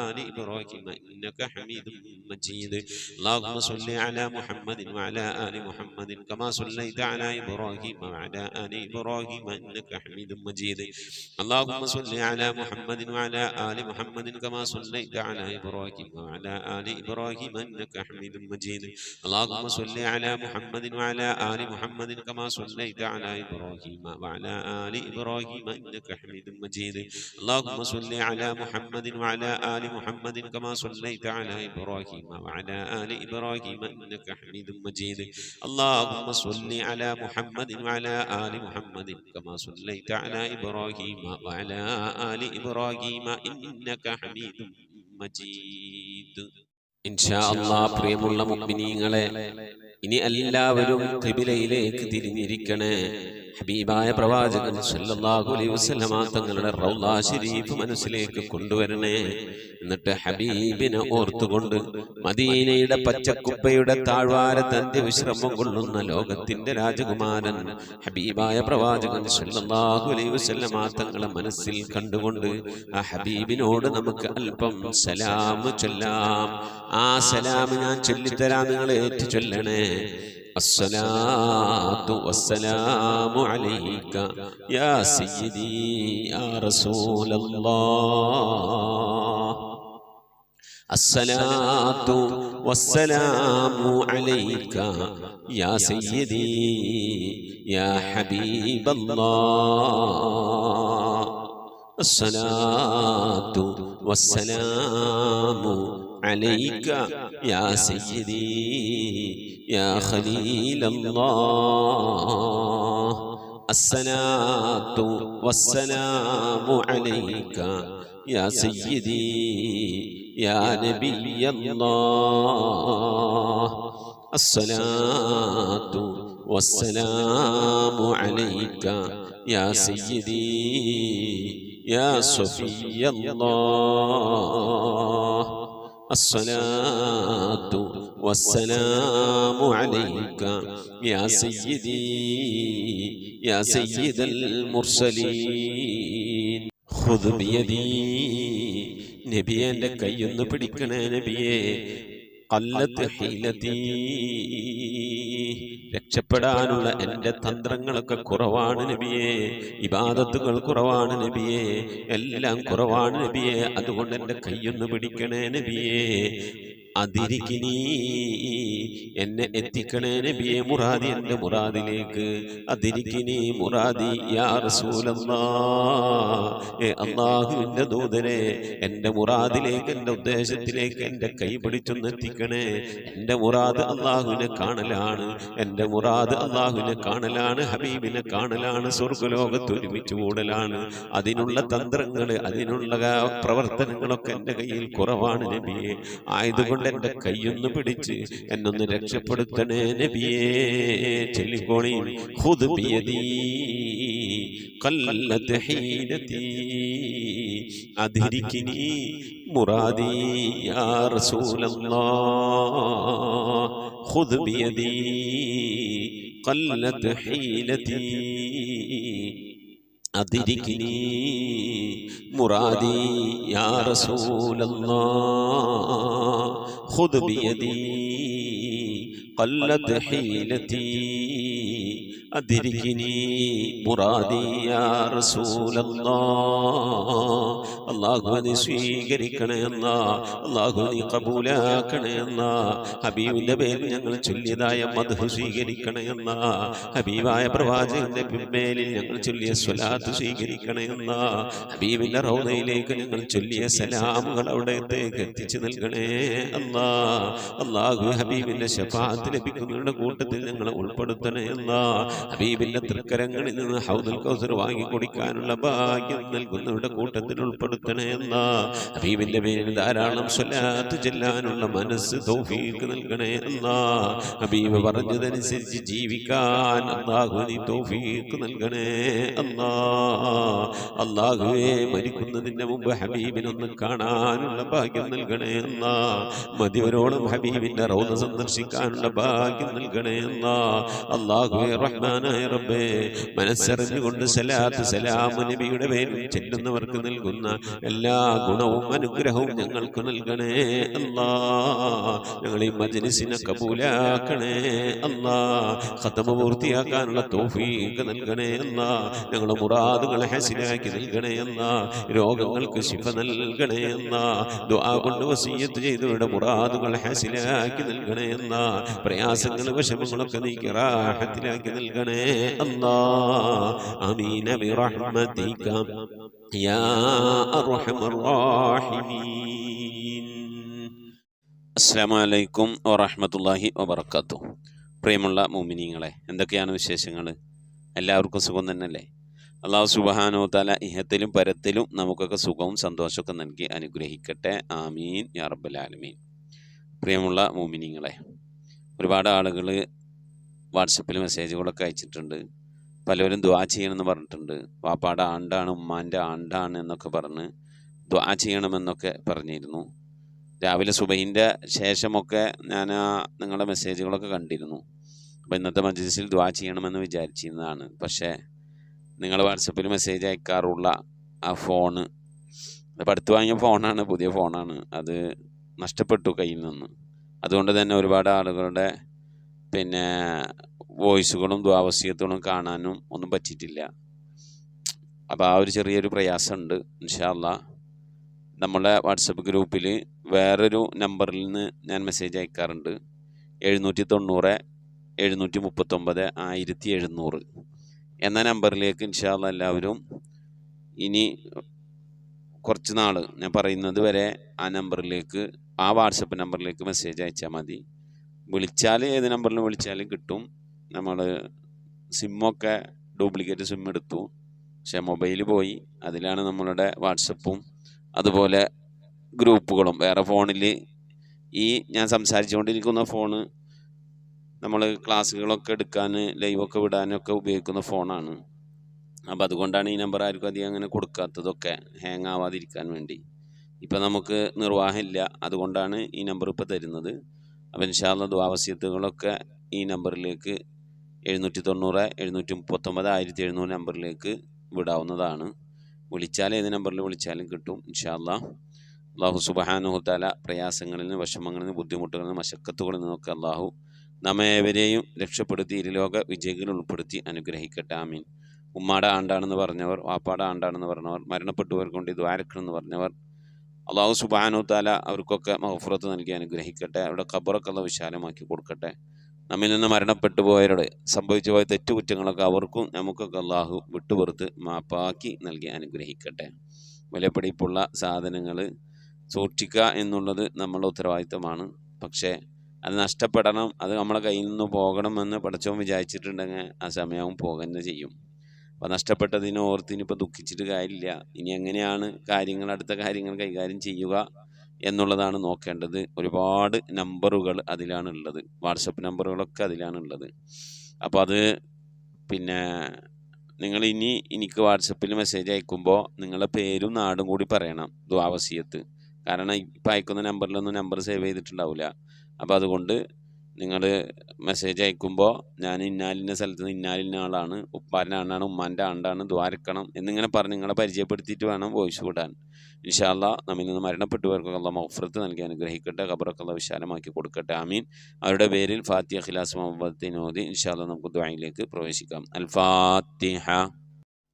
آل إبراهيم إنك حميد مجيد اللهم صل على محمد وعلى آل محمد كما صليت على إبراهيم وعلى آل إبراهيم إنك حميد مجيد اللهم صل على محمد وعلى آل محمد كما صليت على إبراهيم وعلى آل إبراهيم إنك حميد مجيد اللهم صل على محمد وعلى آل محمد كما صليت على إبراهيم وعلى آل إبراهيم إنك حميد مجيد اللهم صل على محمد وعلى آل محمد كما صليت على إبراهيم وعلى آل إبراهيم إنك حميد مجيد اللهم صل على محمد وعلى آل محمد كما صليت على إبراهيم وعلى آل إبراهيم إنك حميد مجيد ഇൻഷാ അല്ലാഹ് പ്രിയമുള്ള മുഅ്മിനീങ്ങളെ ഇനി എല്ലാവരും ഖിബിലയിലേക്ക് തിരിഞ്ഞിരിക്കണേ ഹബീബായ പ്രവാചകൻ സല്ലല്ലാഹു അലൈഹി വസല്ലമ തങ്ങളുടെ റൗള ശരീഫ് മനസ്സിലേക്ക് കൊണ്ടുവരണേ എന്നിട്ട് ഹബീബിനെ ഓർത്തുകൊണ്ട് മദീനയുടെ പച്ചക്കുപ്പയുടെ താഴ്വാരത്ത് അന്ത്യവിശ്രമം കൊള്ളുന്ന ലോകത്തിന്റെ രാജകുമാരൻ ഹബീബായ പ്രവാചകൻ സല്ലല്ലാഹു അലൈഹി വസല്ലമ തങ്ങളെ മനസ്സിൽ കണ്ടുകൊണ്ട് ആ ഹബീബിനോട് നമുക്ക് അല്പം സലാം ചൊല്ലാം ആ സലാം ഞാൻ ചൊല്ലിത്തരാം നിങ്ങൾ ഏറ്റു ചൊല്ലണേ الصلاة والسلام عليك يا سيدي يا رسول الله الصلاة والسلام عليك يا سيدي يا حبيب الله الصلاة والسلام عليك يا سيدي يا خليل الله الصلاة والسلام عليك يا سيدي يا نبي الله الصلاة والسلام عليك يا سيدي يا صفي الله الصلاة والسلام عليك يا سيدي يا سيد المرسلين خذ بيدي നബിയെ എൻ്റെ കൈയൊന്ന് പിടിക്കണേ നബിയെ ഖല്ലത്ത് ഹീലതീ രക്ഷപ്പെടാനുള്ള എൻ്റെ തന്ത്രങ്ങളൊക്കെ കുറവാണ് നബിയെ ഇബാദത്തുകൾ കുറവാണ് നബിയെ എല്ലാം കുറവാണ് നബിയെ അതുകൊണ്ട് എൻ്റെ കൈയൊന്ന് പിടിക്കണേ നബിയെ അതിരിക്കിനി എന്നെ എത്തിക്കണേ നബിയെ മുറാദി എൻ്റെ മുറാദിലേക്ക് അതിരിക്കിനി മുറാദി യാ റസൂലല്ലാഹ് അല്ലാഹുവിൻ്റെ ദൂതനെ എൻ്റെ മുറാദിലേക്ക് എൻ്റെ ഉദ്ദേശത്തിലേക്ക് എൻ്റെ കൈ പിടിച്ചൊന്ന് എത്തിക്കണേ എൻ്റെ മുറാദ് അല്ലാഹുവിനെ കാണലാണ് എൻ്റെ മുറാദ് അല്ലാഹുവിനെ കാണലാണ് ഹബീബിനെ കാണലാണ് സ്വർഗ്ഗലോകത്ത് ഒരുമിച്ച് കൂടലാണ് അതിനുള്ള തന്ത്രങ്ങൾ അതിനുള്ള പ്രവർത്തനങ്ങളൊക്കെ എൻ്റെ കയ്യിൽ കുറവാണ് നബിയെ ആയതുകൊണ്ട് എൻ്റെ കൈയൊന്ന് പിടിച്ച് എന്നൊന്ന് രക്ഷപ്പെടുത്തണേ നബിയേ ചൊല്ലിക്കോളി ഖുദ് ബിയദീ ഖല്ലത് ഹീനതീ അദ്രികിനി മുറാദി യാ റസൂലല്ലാഹ് ഖുദ് ബിയദീ ഖല്ലത് ഹീനതീ أدركني مرادي يا رسول الله خذ بيدي قلت حيلتي അദ്രികിനി മുറാദി യാ റസൂലല്ലാഹ്. അല്ലാഹു നീ സ്വീകരിക്കണേ അല്ലാഹ്, അല്ലാഹു നീ ഖബൂലാക്കണേ അല്ലാഹ്. ഹബീബിന്റെ പേരിൽ ഞങ്ങൾ ചൊല്ലിയതായ മദ്ഹ് സ്വീകരിക്കണേ അല്ലാഹ്. ഹബീബായ പ്രവാചകന്റെ മേലിൽ ഞങ്ങൾ ചൊല്ലിയ സ്വലാത്ത് സ്വീകരിക്കണേ അല്ലാഹ്. ഹബീബിന്റെ റൗദയിലേക്ക് ഞങ്ങൾ ചൊല്ലിയ സലാമുകൾ അവിടത്തേക്ക് എത്തിച്ചു നൽകണേ അല്ലാഹ്. അല്ലാഹു ഹബീബിന്റെ ശഫാഅത്ത് ലഭിക്കുന്നവരുടെ കൂട്ടത്തിൽ ഞങ്ങളെ ഉൾപ്പെടുത്തണേ അല്ലാഹ്. ഹബീബിന്റെ തൃക്കരങ്ങളിൽ നിന്ന് ഹൗദുൽ കൗസർ വാങ്ങി കുടിക്കാനുള്ള ഭാഗ്യം നൽകുന്നവരുടെ കൂട്ടത്തിൽ ഉൾപ്പെടുത്തണേ അല്ലാഹ്. ഹബീബിന്റെ പേരിൽ ധാരാളം സ്വലാത്ത് ചെല്ലാനുള്ള മനസ്സ് തൗഫീഖ് നൽകണേ അല്ലാഹ്. ഹബീബ് പറഞ്ഞതനുസരിച്ച് ജീവിക്കാൻ അല്ലാഹു നീ തൗഫീഖ് നൽകണേ അല്ലാഹ്. അല്ലാഹുവേ മരിക്കുന്നതിന് മുമ്പ് ഹബീബിനൊന്ന് കാണാനുള്ള ഭാഗ്യം നൽകണേ അല്ലാഹ്. മതിവരോളം ഹബീബിന്റെ റൗദ സന്ദർശിക്കാനുള്ള ഭാഗ്യം നൽകണേ അല്ലാഹ്. അല്ലാഹുവേ റഹ്മാനായ റബ്ബേ, മനസ്സറിഞ്ഞുകൊണ്ട് സലാത്ത് സലാം നബിയുടെ പേരിൽ ചെല്ലുന്നവർക്ക് നൽകുന്ന എല്ലാ ഗുണവും അനുഗ്രഹവും ഞങ്ങൾക്ക് നൽകണേ അല്ലാഹ്. ഞങ്ങൾ ഈ മജ്ലിസിനെ കബൂലാക്കണേ അല്ലാഹ്. ഖതമ പൂർത്തിയാക്കാനുള്ള തൗഫീഖ് നൽകണേ അല്ലാഹ്. ഞങ്ങളുടെ മുറാദുകളെ ഹസിനാക്കി നൽകണേ അല്ലാഹ്. രോഗങ്ങൾക്ക് ശിഫ നൽകണേ അല്ലാഹ്. ദുആ കൊണ്ട് വസിയ്യത്ത് ചെയ്തവരുടെ മുറാദുകൾ ഹസിനാക്കി നൽകണേ അല്ലാഹ്. പ്രയാസങ്ങൾ വിഷമങ്ങളൊക്കെ നീക്കി റാഹത്തിലാക്കി നൽകണേ അല്ലാഹ്. ആമീൻ ബിറഹ്മതിക യാ അർഹമർ റഹീമീൻ. അസ്സലാമു അലൈക്കും വറഹ്മത്തുള്ളാഹി വബറകാതുഹു. പ്രിയമുള്ള മുഅ്മിനീങ്ങളെ, എന്തൊക്കെയാണ് വിശേഷങ്ങൾ? എല്ലാവർക്കും സുഖം തന്നെയല്ലേ? അല്ലാഹു സുബ്ഹാനഹു വ തആല ഇഹത്തിലും പരത്തിലും നമുക്കൊക്കെ സുഖവും സന്തോഷമൊക്കെ നൽകി അനുഗ്രഹിക്കട്ടെ. ആമീൻ യാ റബ്ബൽ ആലമീൻ. പ്രിയമുള്ള മുഅ്മിനീങ്ങളെ, ഒരുപാട് ആളുകൾ വാട്സപ്പിൽ മെസ്സേജുകളൊക്കെ അയച്ചിട്ടുണ്ട്. പലരും ദുആ ചെയ്യണമെന്ന് പറഞ്ഞിട്ടുണ്ട്. വാപ്പാടെ ആണ്ടാണ്, ഉമ്മാൻ്റെ ആണ്ടാണ് എന്നൊക്കെ പറഞ്ഞ് ദുആ ചെയ്യണമെന്നൊക്കെ പറഞ്ഞിരുന്നു. രാവിലെ സുബഹിൻ്റെ ശേഷമൊക്കെ ഞാൻ നിങ്ങളുടെ മെസ്സേജുകളൊക്കെ കണ്ടിരുന്നു. അപ്പോൾ ഇന്നത്തെ മജ്ലിസിൽ ദുആ ചെയ്യണമെന്ന് വിചാരിച്ചിരുന്നതാണ്. പക്ഷേ നിങ്ങൾ വാട്സപ്പിൽ മെസ്സേജ് അയക്കാറുള്ള ആ ഫോണ്, അത് അടുത്ത് വാങ്ങിയ ഫോണാണ്, പുതിയ ഫോണാണ്, അത് നഷ്ടപ്പെട്ടു കയ്യിൽ നിന്ന്. അതുകൊണ്ട് തന്നെ ഒരുപാട് ആളുകളുടെ വോയിസുകളും ദുആവസിയത്തുകളും കാണാനും ഒന്നും പറ്റിയിട്ടില്ല. അപ്പോൾ ആ ഒരു ചെറിയൊരു പ്രയാസമുണ്ട്. ഇൻഷാ അല്ലാഹ് നമ്മുടെ വാട്സപ്പ് ഗ്രൂപ്പിൽ വേറൊരു നമ്പറിൽ നിന്ന് ഞാൻ മെസ്സേജ് അയക്കാറുണ്ട്. 790 739 1700 എന്ന നമ്പറിലേക്ക് ഇൻഷാ അല്ലാഹ് എല്ലാവരും ഇനി കുറച്ച് നാൾ ഞാൻ പറയുന്നത് വരെ ആ നമ്പറിലേക്ക്, ആ വാട്സപ്പ് നമ്പറിലേക്ക് മെസ്സേജ് അയച്ചാൽ മതി. വിളിച്ചാൽ ഏത് നമ്പറിൽ വിളിച്ചാലും കിട്ടും. നമ്മൾ സിമ്മൊക്കെ ഡ്യൂപ്ലിക്കേറ്റ് സിം എടുത്തു, പക്ഷേ മൊബൈൽ പോയി. അതിലാണ് നമ്മളുടെ വാട്സപ്പും അതുപോലെ ഗ്രൂപ്പുകളും. വേറെ ഫോണിൽ ഈ ഞാൻ സംസാരിച്ചുകൊണ്ടിരിക്കുന്ന ഫോണ് നമ്മൾ ക്ലാസ്സുകളൊക്കെ എടുക്കാൻ, ലൈവൊക്കെ വിടാനൊക്കെ ഉപയോഗിക്കുന്ന ഫോണാണ്. അപ്പോൾ അതുകൊണ്ടാണ് ഈ നമ്പർ ആർക്കും അധികം അങ്ങനെ കൊടുക്കാത്തതൊക്കെ, ഹാങ് ആവാതിരിക്കാൻ വേണ്ടി. ഇപ്പം നമുക്ക് നിർവാഹമില്ല, അതുകൊണ്ടാണ് ഈ നമ്പർ ഇപ്പോൾ തരുന്നത്. അപ്പോൾ ഇൻഷാ അല്ലാഹ് ദുആവസിയത്തുകളൊക്കെ ഈ നമ്പറിലേക്ക് 790 739 1700 നമ്പറിലേക്ക് വിടാവുന്നതാണ്. വിളിച്ചാൽ ഏത് നമ്പറിൽ വിളിച്ചാലും കിട്ടും ഇൻഷാ അല്ലാഹ്. അല്ലാഹു സുബ്ഹാനഹു വ തആല പ്രയാസങ്ങളിൽ നിന്ന്, വിഷമങ്ങളിൽ നിന്ന്, ബുദ്ധിമുട്ടുകളിൽ നിന്ന്, മശക്കത്തുകളിൽ നിന്നൊക്കെ അല്ലാഹു നമ്മേവരെയും രക്ഷപ്പെടുത്തി ഇരുലോക വിജയികളിൽ ഉൾപ്പെടുത്തി അനുഗ്രഹിക്കട്ടെ. ആമീൻ. ഉമ്മാടെ ആണ്ടാണെന്ന് പറഞ്ഞവർ, വാപ്പാടെ ആണ്ടാണെന്ന് പറഞ്ഞവർ, മരണപ്പെട്ടവർക്ക് കൊണ്ട് ദ്വാരക്കണമെന്ന് പറഞ്ഞവർ, അല്ലാഹു സുബ്ഹാനഹു വ തആല അവർക്കൊക്കെ മഗ്ഫിറത്ത് നൽകി അനുഗ്രഹിക്കട്ടെ. അവരുടെ ഖബറൊക്കെ അല്ലാഹു വിശാലമാക്കി കൊടുക്കട്ടെ. നമ്മിൽ നിന്ന് മരണപ്പെട്ടു പോയവരുടെ സംഭവിച്ചു പോയ തെറ്റുകുറ്റങ്ങളൊക്കെ അവർക്കും നമുക്കൊക്കെ അല്ലാഹു വിട്ടുപുറത്ത് മാപ്പാക്കി നൽകി അനുഗ്രഹിക്കട്ടെ. വിലപിടിപ്പുള്ള സാധനങ്ങൾ സൂക്ഷിക്കുക എന്നുള്ളത് നമ്മളുടെ ഉത്തരവാദിത്തമാണ്. പക്ഷേ അത് നഷ്ടപ്പെടണം, അത് നമ്മളെ കയ്യിൽ നിന്ന് പോകണമെന്ന് പടച്ചവൻ വിചാരിച്ചിട്ടുണ്ടെങ്കിൽ ആ സമയവും പോകുക ചെയ്യും. അപ്പോൾ നഷ്ടപ്പെട്ടതിനെ ഓർത്ത് ഇനിയിപ്പോൾ ദുഃഖിച്ചിട്ട് കാര്യമില്ല. ഇനി എങ്ങനെയാണ് അടുത്ത കാര്യങ്ങൾ കൈകാര്യം ചെയ്യുക എന്നുള്ളതാണ് നോക്കേണ്ടത്. ഒരുപാട് നമ്പറുകൾ അതിലാണുള്ളത്, വാട്സപ്പ് നമ്പറുകളൊക്കെ അതിലാണുള്ളത്. അപ്പോൾ അത് നിങ്ങൾ എനിക്ക് വാട്സപ്പിൽ മെസ്സേജ് അയക്കുമ്പോൾ നിങ്ങളുടെ പേരും നാടും കൂടി പറയണം, ദുആവസിയത്ത്. കാരണം ഇപ്പം അയക്കുന്ന നമ്പറിലൊന്നും നമ്പർ സേവ് ചെയ്തിട്ടുണ്ടാവില്ല. അപ്പോൾ അതുകൊണ്ട് നിങ്ങൾ മെസ്സേജ് അയക്കുമ്പോൾ ഞാൻ ഇന്നാലിൻ്റെ സ്ഥലത്ത് നിന്ന് ഇന്നാലിന്ന ആളാണ്, ഉപ്പാലിൻ്റെ ആണ്ടാണ്, ഉമ്മാൻ്റെ ആണ്ടാണ്, ദ്വാരക്കണം എന്നിങ്ങനെ പറഞ്ഞ് നിങ്ങളെ പരിചയപ്പെടുത്തിയിട്ട് വേണം വോയിസ് വിടാൻ. ഇൻഷാ അല്ലാഹ് നമ്മിൽ നിന്ന് മരണപ്പെട്ടവർക്ക് അല്ലാഹ് മഗ്ഫിറത്ത് നൽകി അനുഗ്രഹിക്കട്ടെ, ഖബറൊക്കെ അല്ലാഹ് വിശാലമാക്കി കൊടുക്കട്ടെ. ആമീൻ. അവരുടെ പേരിൽ ഫാത്തിഹ, ഖിലാസ്, മുഹബ്ബത്തിൻ ഓതി ഇൻഷാ അല്ലാഹ് നമുക്ക് ദുആയിലേക്ക് പ്രവേശിക്കാം. അൽ ഫാത്തിഹ.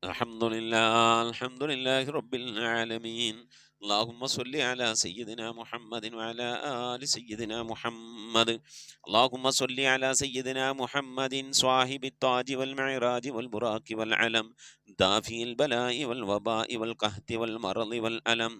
അൽഹംദുലില്ലാഹി റബ്ബിൽ ആലമീൻ. اللهم صل على سيدنا محمد وعلى آل سيدنا محمد. اللهم صل على سيدنا محمد صاحب التاج والمعراج والبراق والعلم، دافع البلاء والوباء والقهط والمرض والألم،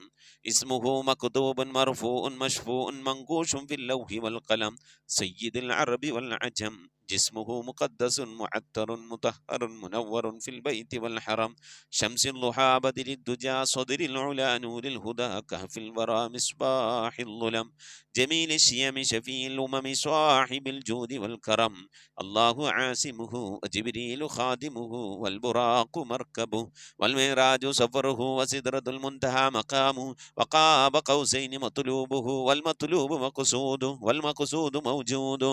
اسمه مكتوب مرفوع مشفوع منقوش في اللوح والقلم، سيد العرب والعجم، جسمه مقدس معطر مطهر منور في البيت والحرم، شمس الضحى بدر الدجى صدر العلا نور الهدى كهف الورى مصباح الظلم، جميل الشيم شفيع الأمم صاحب الجود والكرم، الله عاصمه وجبريل خادمه والبراق مركبه والمعراج سفره وسدرة المنتهى مقامه وقاب قوسين مطلوبه والمطلوب مقصوده والمقصود موجود،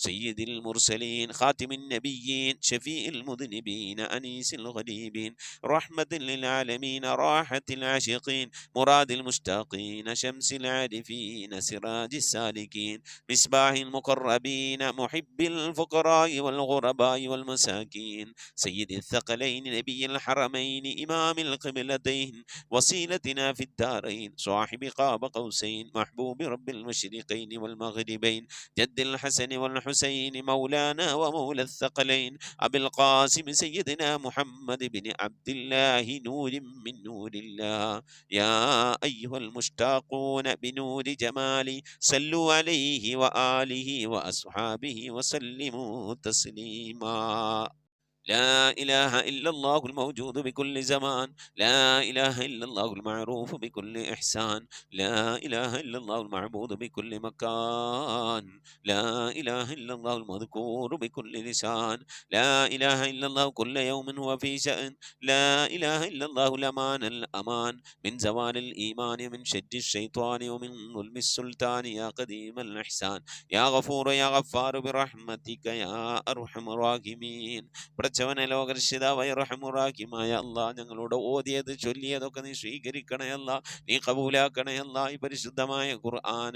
سيد المرسلين خاتم النبيين شفيع المذنبين أنيس الغريبين رحمة للعالمين راحة العاشقين مراد المشتاقين شمس العارفين سراج السالكين مصباح المقربين محب الفقراء والغرباء والمساكين سيد الثقلين نبي الحرمين إمام القبلتين وسيلتنا في الدارين صاحب قاب قوسين محبوب رب المشرقين والمغربين جد الحسن والحسين مولانا ومولى الثقلين أبي القاسم سيدنا محمد بن عبد الله نور من نور الله، يا أيها المشتاقون بنور جمالي صلوا عليه وآله وأصحابه وسلموا تسليما. لا إله إلا الله الموجود بكل زمان، لا إله إلا الله المعروف بكل إحسان، لا إله إلا الله المعبود بكل مكان، لا إله إلا الله المذكور بكل لسان، لا إله إلا الله كل يوم هو في شأن، لا إله إلا الله الأمان الأمان من زوال الإيمان من شد الشيطان ومن ظلم السلطان، يا قديم الإحسان يا غفور يا غفار برحمتك يا أرحم الراحمين. പടച്ചവനെ ലോകരക്ഷിതാവായ റഹ്മാനുറഹീമായ അല്ലാഹ് ഞങ്ങളോട് ഓതിയത് ചൊല്ലിയതൊക്കെ നീ സ്വീകരിക്കണേ അല്ലാഹ്, നീ കബൂലാക്കണേ അല്ലാഹ്. ഈ പരിശുദ്ധമായ ഖുർആൻ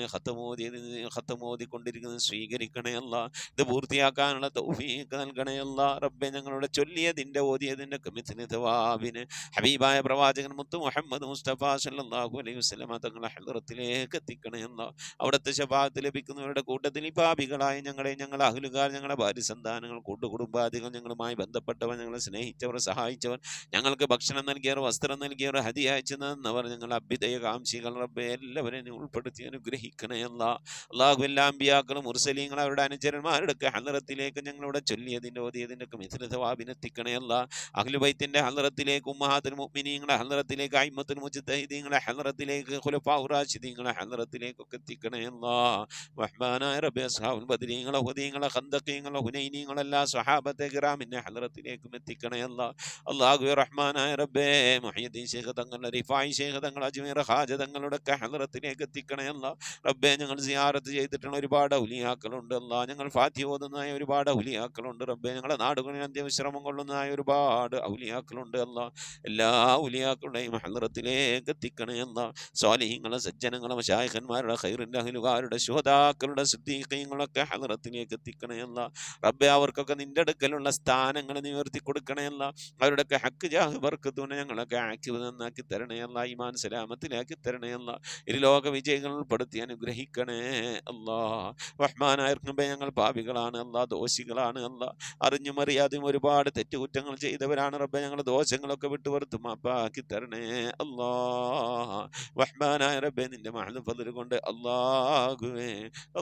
ഖത്തം ഓതിക്കൊണ്ടിരിക്കുന്നത് സ്വീകരിക്കണേ അല്ലാഹ്. ഇത് പൂർത്തിയാക്കാനുള്ള തൗഫീഖ് നൽകണേ അല്ലാഹ്. റബ്ബേ ഞങ്ങളുടെ ചൊല്ലിയതിൻ്റെ ഓതിയതിൻ്റെ മിത്ല തവാബിന് ഹബീബായ പ്രവാചകൻ മുത്ത് മുഹമ്മദ് മുസ്തഫ സല്ലല്ലാഹു അലൈഹി വസല്ലമ തങ്ങളുടെ ഹളറത്തിലേക്ക് എത്തിക്കണേ അല്ലാഹ്. അവിടുത്തെ ശഫാഅത്ത് ലഭിക്കുന്നവരുടെ കൂട്ടത്തിൽ ഈ പാപികളായ ഞങ്ങളെ, ഞങ്ങളുടെ അഹ്ലുകാർ, ഞങ്ങളുടെ ഭാര്യ സന്താനങ്ങൾ, കൂട്ടുകുടുംബാദികൾ, ഞങ്ങളുമായി ബന്ധപ്പെട്ടവർ, ഞങ്ങളെ സ്നേഹിച്ചവർ, സഹായിച്ചവർ, ഞങ്ങൾക്ക് ഭക്ഷണം നൽകിയവർ, വസ്ത്രം നൽകിയവർ, ഹദിയ അയച്ചു തന്നവർ, ഞങ്ങളുടെ അഭ്യുദയകാംക്ഷികൾ, റബ്ബേ എല്ലാവരെയും ഉൾപ്പെടുത്തി അനുഗ്രഹിക്കണേ അല്ലാഹ്. അല്ലാഹു എല്ലാ അമ്പിയാക്കളും മുർസലീങ്ങൾ അവരുടെ അനുചരന്മാരുടെ ഹളറത്തിലേക്ക് ഞങ്ങളുടെ ചൊല്ലിയതിൻ്റെ ഓതിയതിൻ്റെ മിത്ല തവാബിനെത്തിക്കണേ അല്ലാഹ്. അഹ്ലു ബൈത്തിന്റെ ഹളറത്തിലേക്ക്, ഉമ്മഹാത്തുൽ മുഅ്മിനീങ്ങളുടെ ഹളറത്തിലേക്ക്, അയിമ്മത്തുൽ മുജ്തഹിദീങ്ങളുടെ ഹളറത്തിലേക്ക്, ഖുലഫാഉർ റാഷിദീങ്ങളുടെ ഹളറത്തിലേക്കൊക്കെ എത്തിക്കണേ അല്ലാഹ്. റഹ്മാനായ റബ്ബേ അസ്ഹാബുൽ ബദരീങ്ങളെ, ഹുദീങ്ങളെ, ഖന്ദഖീങ്ങളെ, ഹുനൈനീങ്ങളെ എല്ലാ സ്വഹാബത്തെ കിറാമിന്റെ ഹളറത്തിലേക്കും എത്തിക്കണേ അല്ലാഹ്. അല്ലാഹു റഹ്മാനായ റബ്ബേ മുഹയ്യിദ്ദീൻ ശൈഖ് തങ്ങളുടെ, റിഫായി ശൈഖ് തങ്ങൾ, അജ്മീർ ഹാജ തങ്ങളുടെ ഒക്കെ ഹളറത്തിലേക്ക് എത്തിക്കണേ അല്ലാഹ്. റബ്ബേ ഞങ്ങൾ സിയാറത്ത് ചെയ്തിട്ടുള്ള ഒരുപാട് ഔലിയാക്കളുണ്ട് അല്ലാഹ്. ഞങ്ങൾ ഫാത്തിഹ ഓതുന്നതായ ഒരുപാട് ഔലിയാക്കളുണ്ട് റബ്ബേ. ഞങ്ങളുടെ നാടുകളിൽ അന്ത്യവിശ്രമം കൊള്ളുന്നതായ ഒരുപാട് ഔലിയാക്കളുണ്ട് അല്ലാഹ്. എല്ലാ ഔലിയാക്കളുടെയും ഹളറത്തിലേക്ക് എത്തിക്കണേ അല്ലാഹ്. സ്വാലിഹീങ്ങളെ, സജ്ജനങ്ങളെ, മശായിഖന്മാരുടെ, ഖൈറിന്റെ അഹ്ലുകാരുടെ, ശുഹദാക്കളുടെ, സിദ്ദീഖീങ്ങളൊക്കെ ഹളറത്തിലേക്ക് എത്തിക്കണേ അല്ലാഹ്. റബ്ബേ അവർക്കൊക്കെ നിന്റെ അടുക്കലുള്ള സ്ഥാനങ്ങൾ നീ ഉയർത്തി കൊടുക്കണേ അല്ലാഹ്. അവരുടെയൊക്കെ ഹക്ക് ജാഹ് ബർക്കത്തൂനെ ഞങ്ങളൊക്കെ ആക്കിവ് നന്നാക്കി തരണേ അല്ലാഹ്. ഈമാൻ സലാമത്തിലാക്കി തരണേ അല്ലാഹ്. ഇരുലോക വിജയികൾ ഉൾപ്പെടുത്തി അനുഗ്രഹിക്കണേ അല്ലാഹ്. റഹ്മാനായ റബ്ബേ ഞങ്ങൾ പാപികളാണ് അല്ലാഹ്, ദോഷികളാണ് അല്ലാഹ്. അറിഞ്ഞും അറിയാതെയും ഒരുപാട് തെറ്റുകുറ്റങ്ങൾ ചെയ്തവരാണ് റബ്ബേ. ഞങ്ങളുടെ ദോഷങ്ങളൊക്കെ വിട്ടുവറുത്ത് മാപ്പാക്കി തരണേ അല്ലാഹ്. റഹ്മാനായ റബ്ബേ നിന്റെ മഹ്ദ് ഫദ്ൽ കൊണ്ട് അല്ലാഹുവേ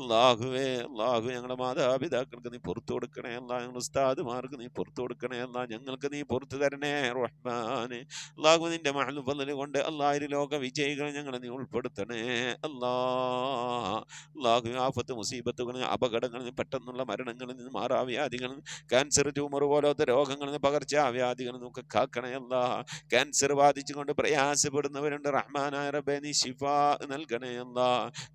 അല്ലാഹുവേ അല്ലാഹു ഞങ്ങളുടെ മാതാപിതാക്കൾക്ക് നീ പുറത്തു കൊടുക്കണേ അല്ലാഹ്. ഞങ്ങളുടെ ഉസ്താദുമാർക്ക് നീ പുറത്തു കൊടുക്കണേ അല്ലാഹ്. ഞങ്ങൾക്ക് നീ പുറത്തു തരണേ റഹ്മാനെ. അല്ലാഹു നിന്റെ മഹ്ദ് ഫദ്ൽ കൊണ്ട് അല്ലാഹ് ലോക വിജയികൾ ഞങ്ങളെ നീ ഉൾപ്പെടുത്തണേ അല്ലാഹ്. അല്ലാഹു ആഫത്ത് മുസീബത്ത് മുസീബത്തുകളിൽ നിന്ന്, അപകടങ്ങളിൽ നിന്ന്, പെട്ടെന്നുള്ള മരണങ്ങളിൽ നിന്ന്, മാറാവ്യാധികളിൽ നിന്ന്, ക്യാൻസർ, ട്യൂമർ പോലത്തെ രോഗങ്ങളിൽ നിന്ന്, പകർച്ചവ്യാധികളിൽ നിന്നൊക്കെ കാക്കണേ അല്ലാ. ക്യാൻസർ ബാധിച്ചുകൊണ്ട് പ്രയാസപ്പെടുന്നവരുണ്ട്, റഹ്മാനായ റബ്ബേ നീ ശിഫാ നൽകണേ അല്ലാ.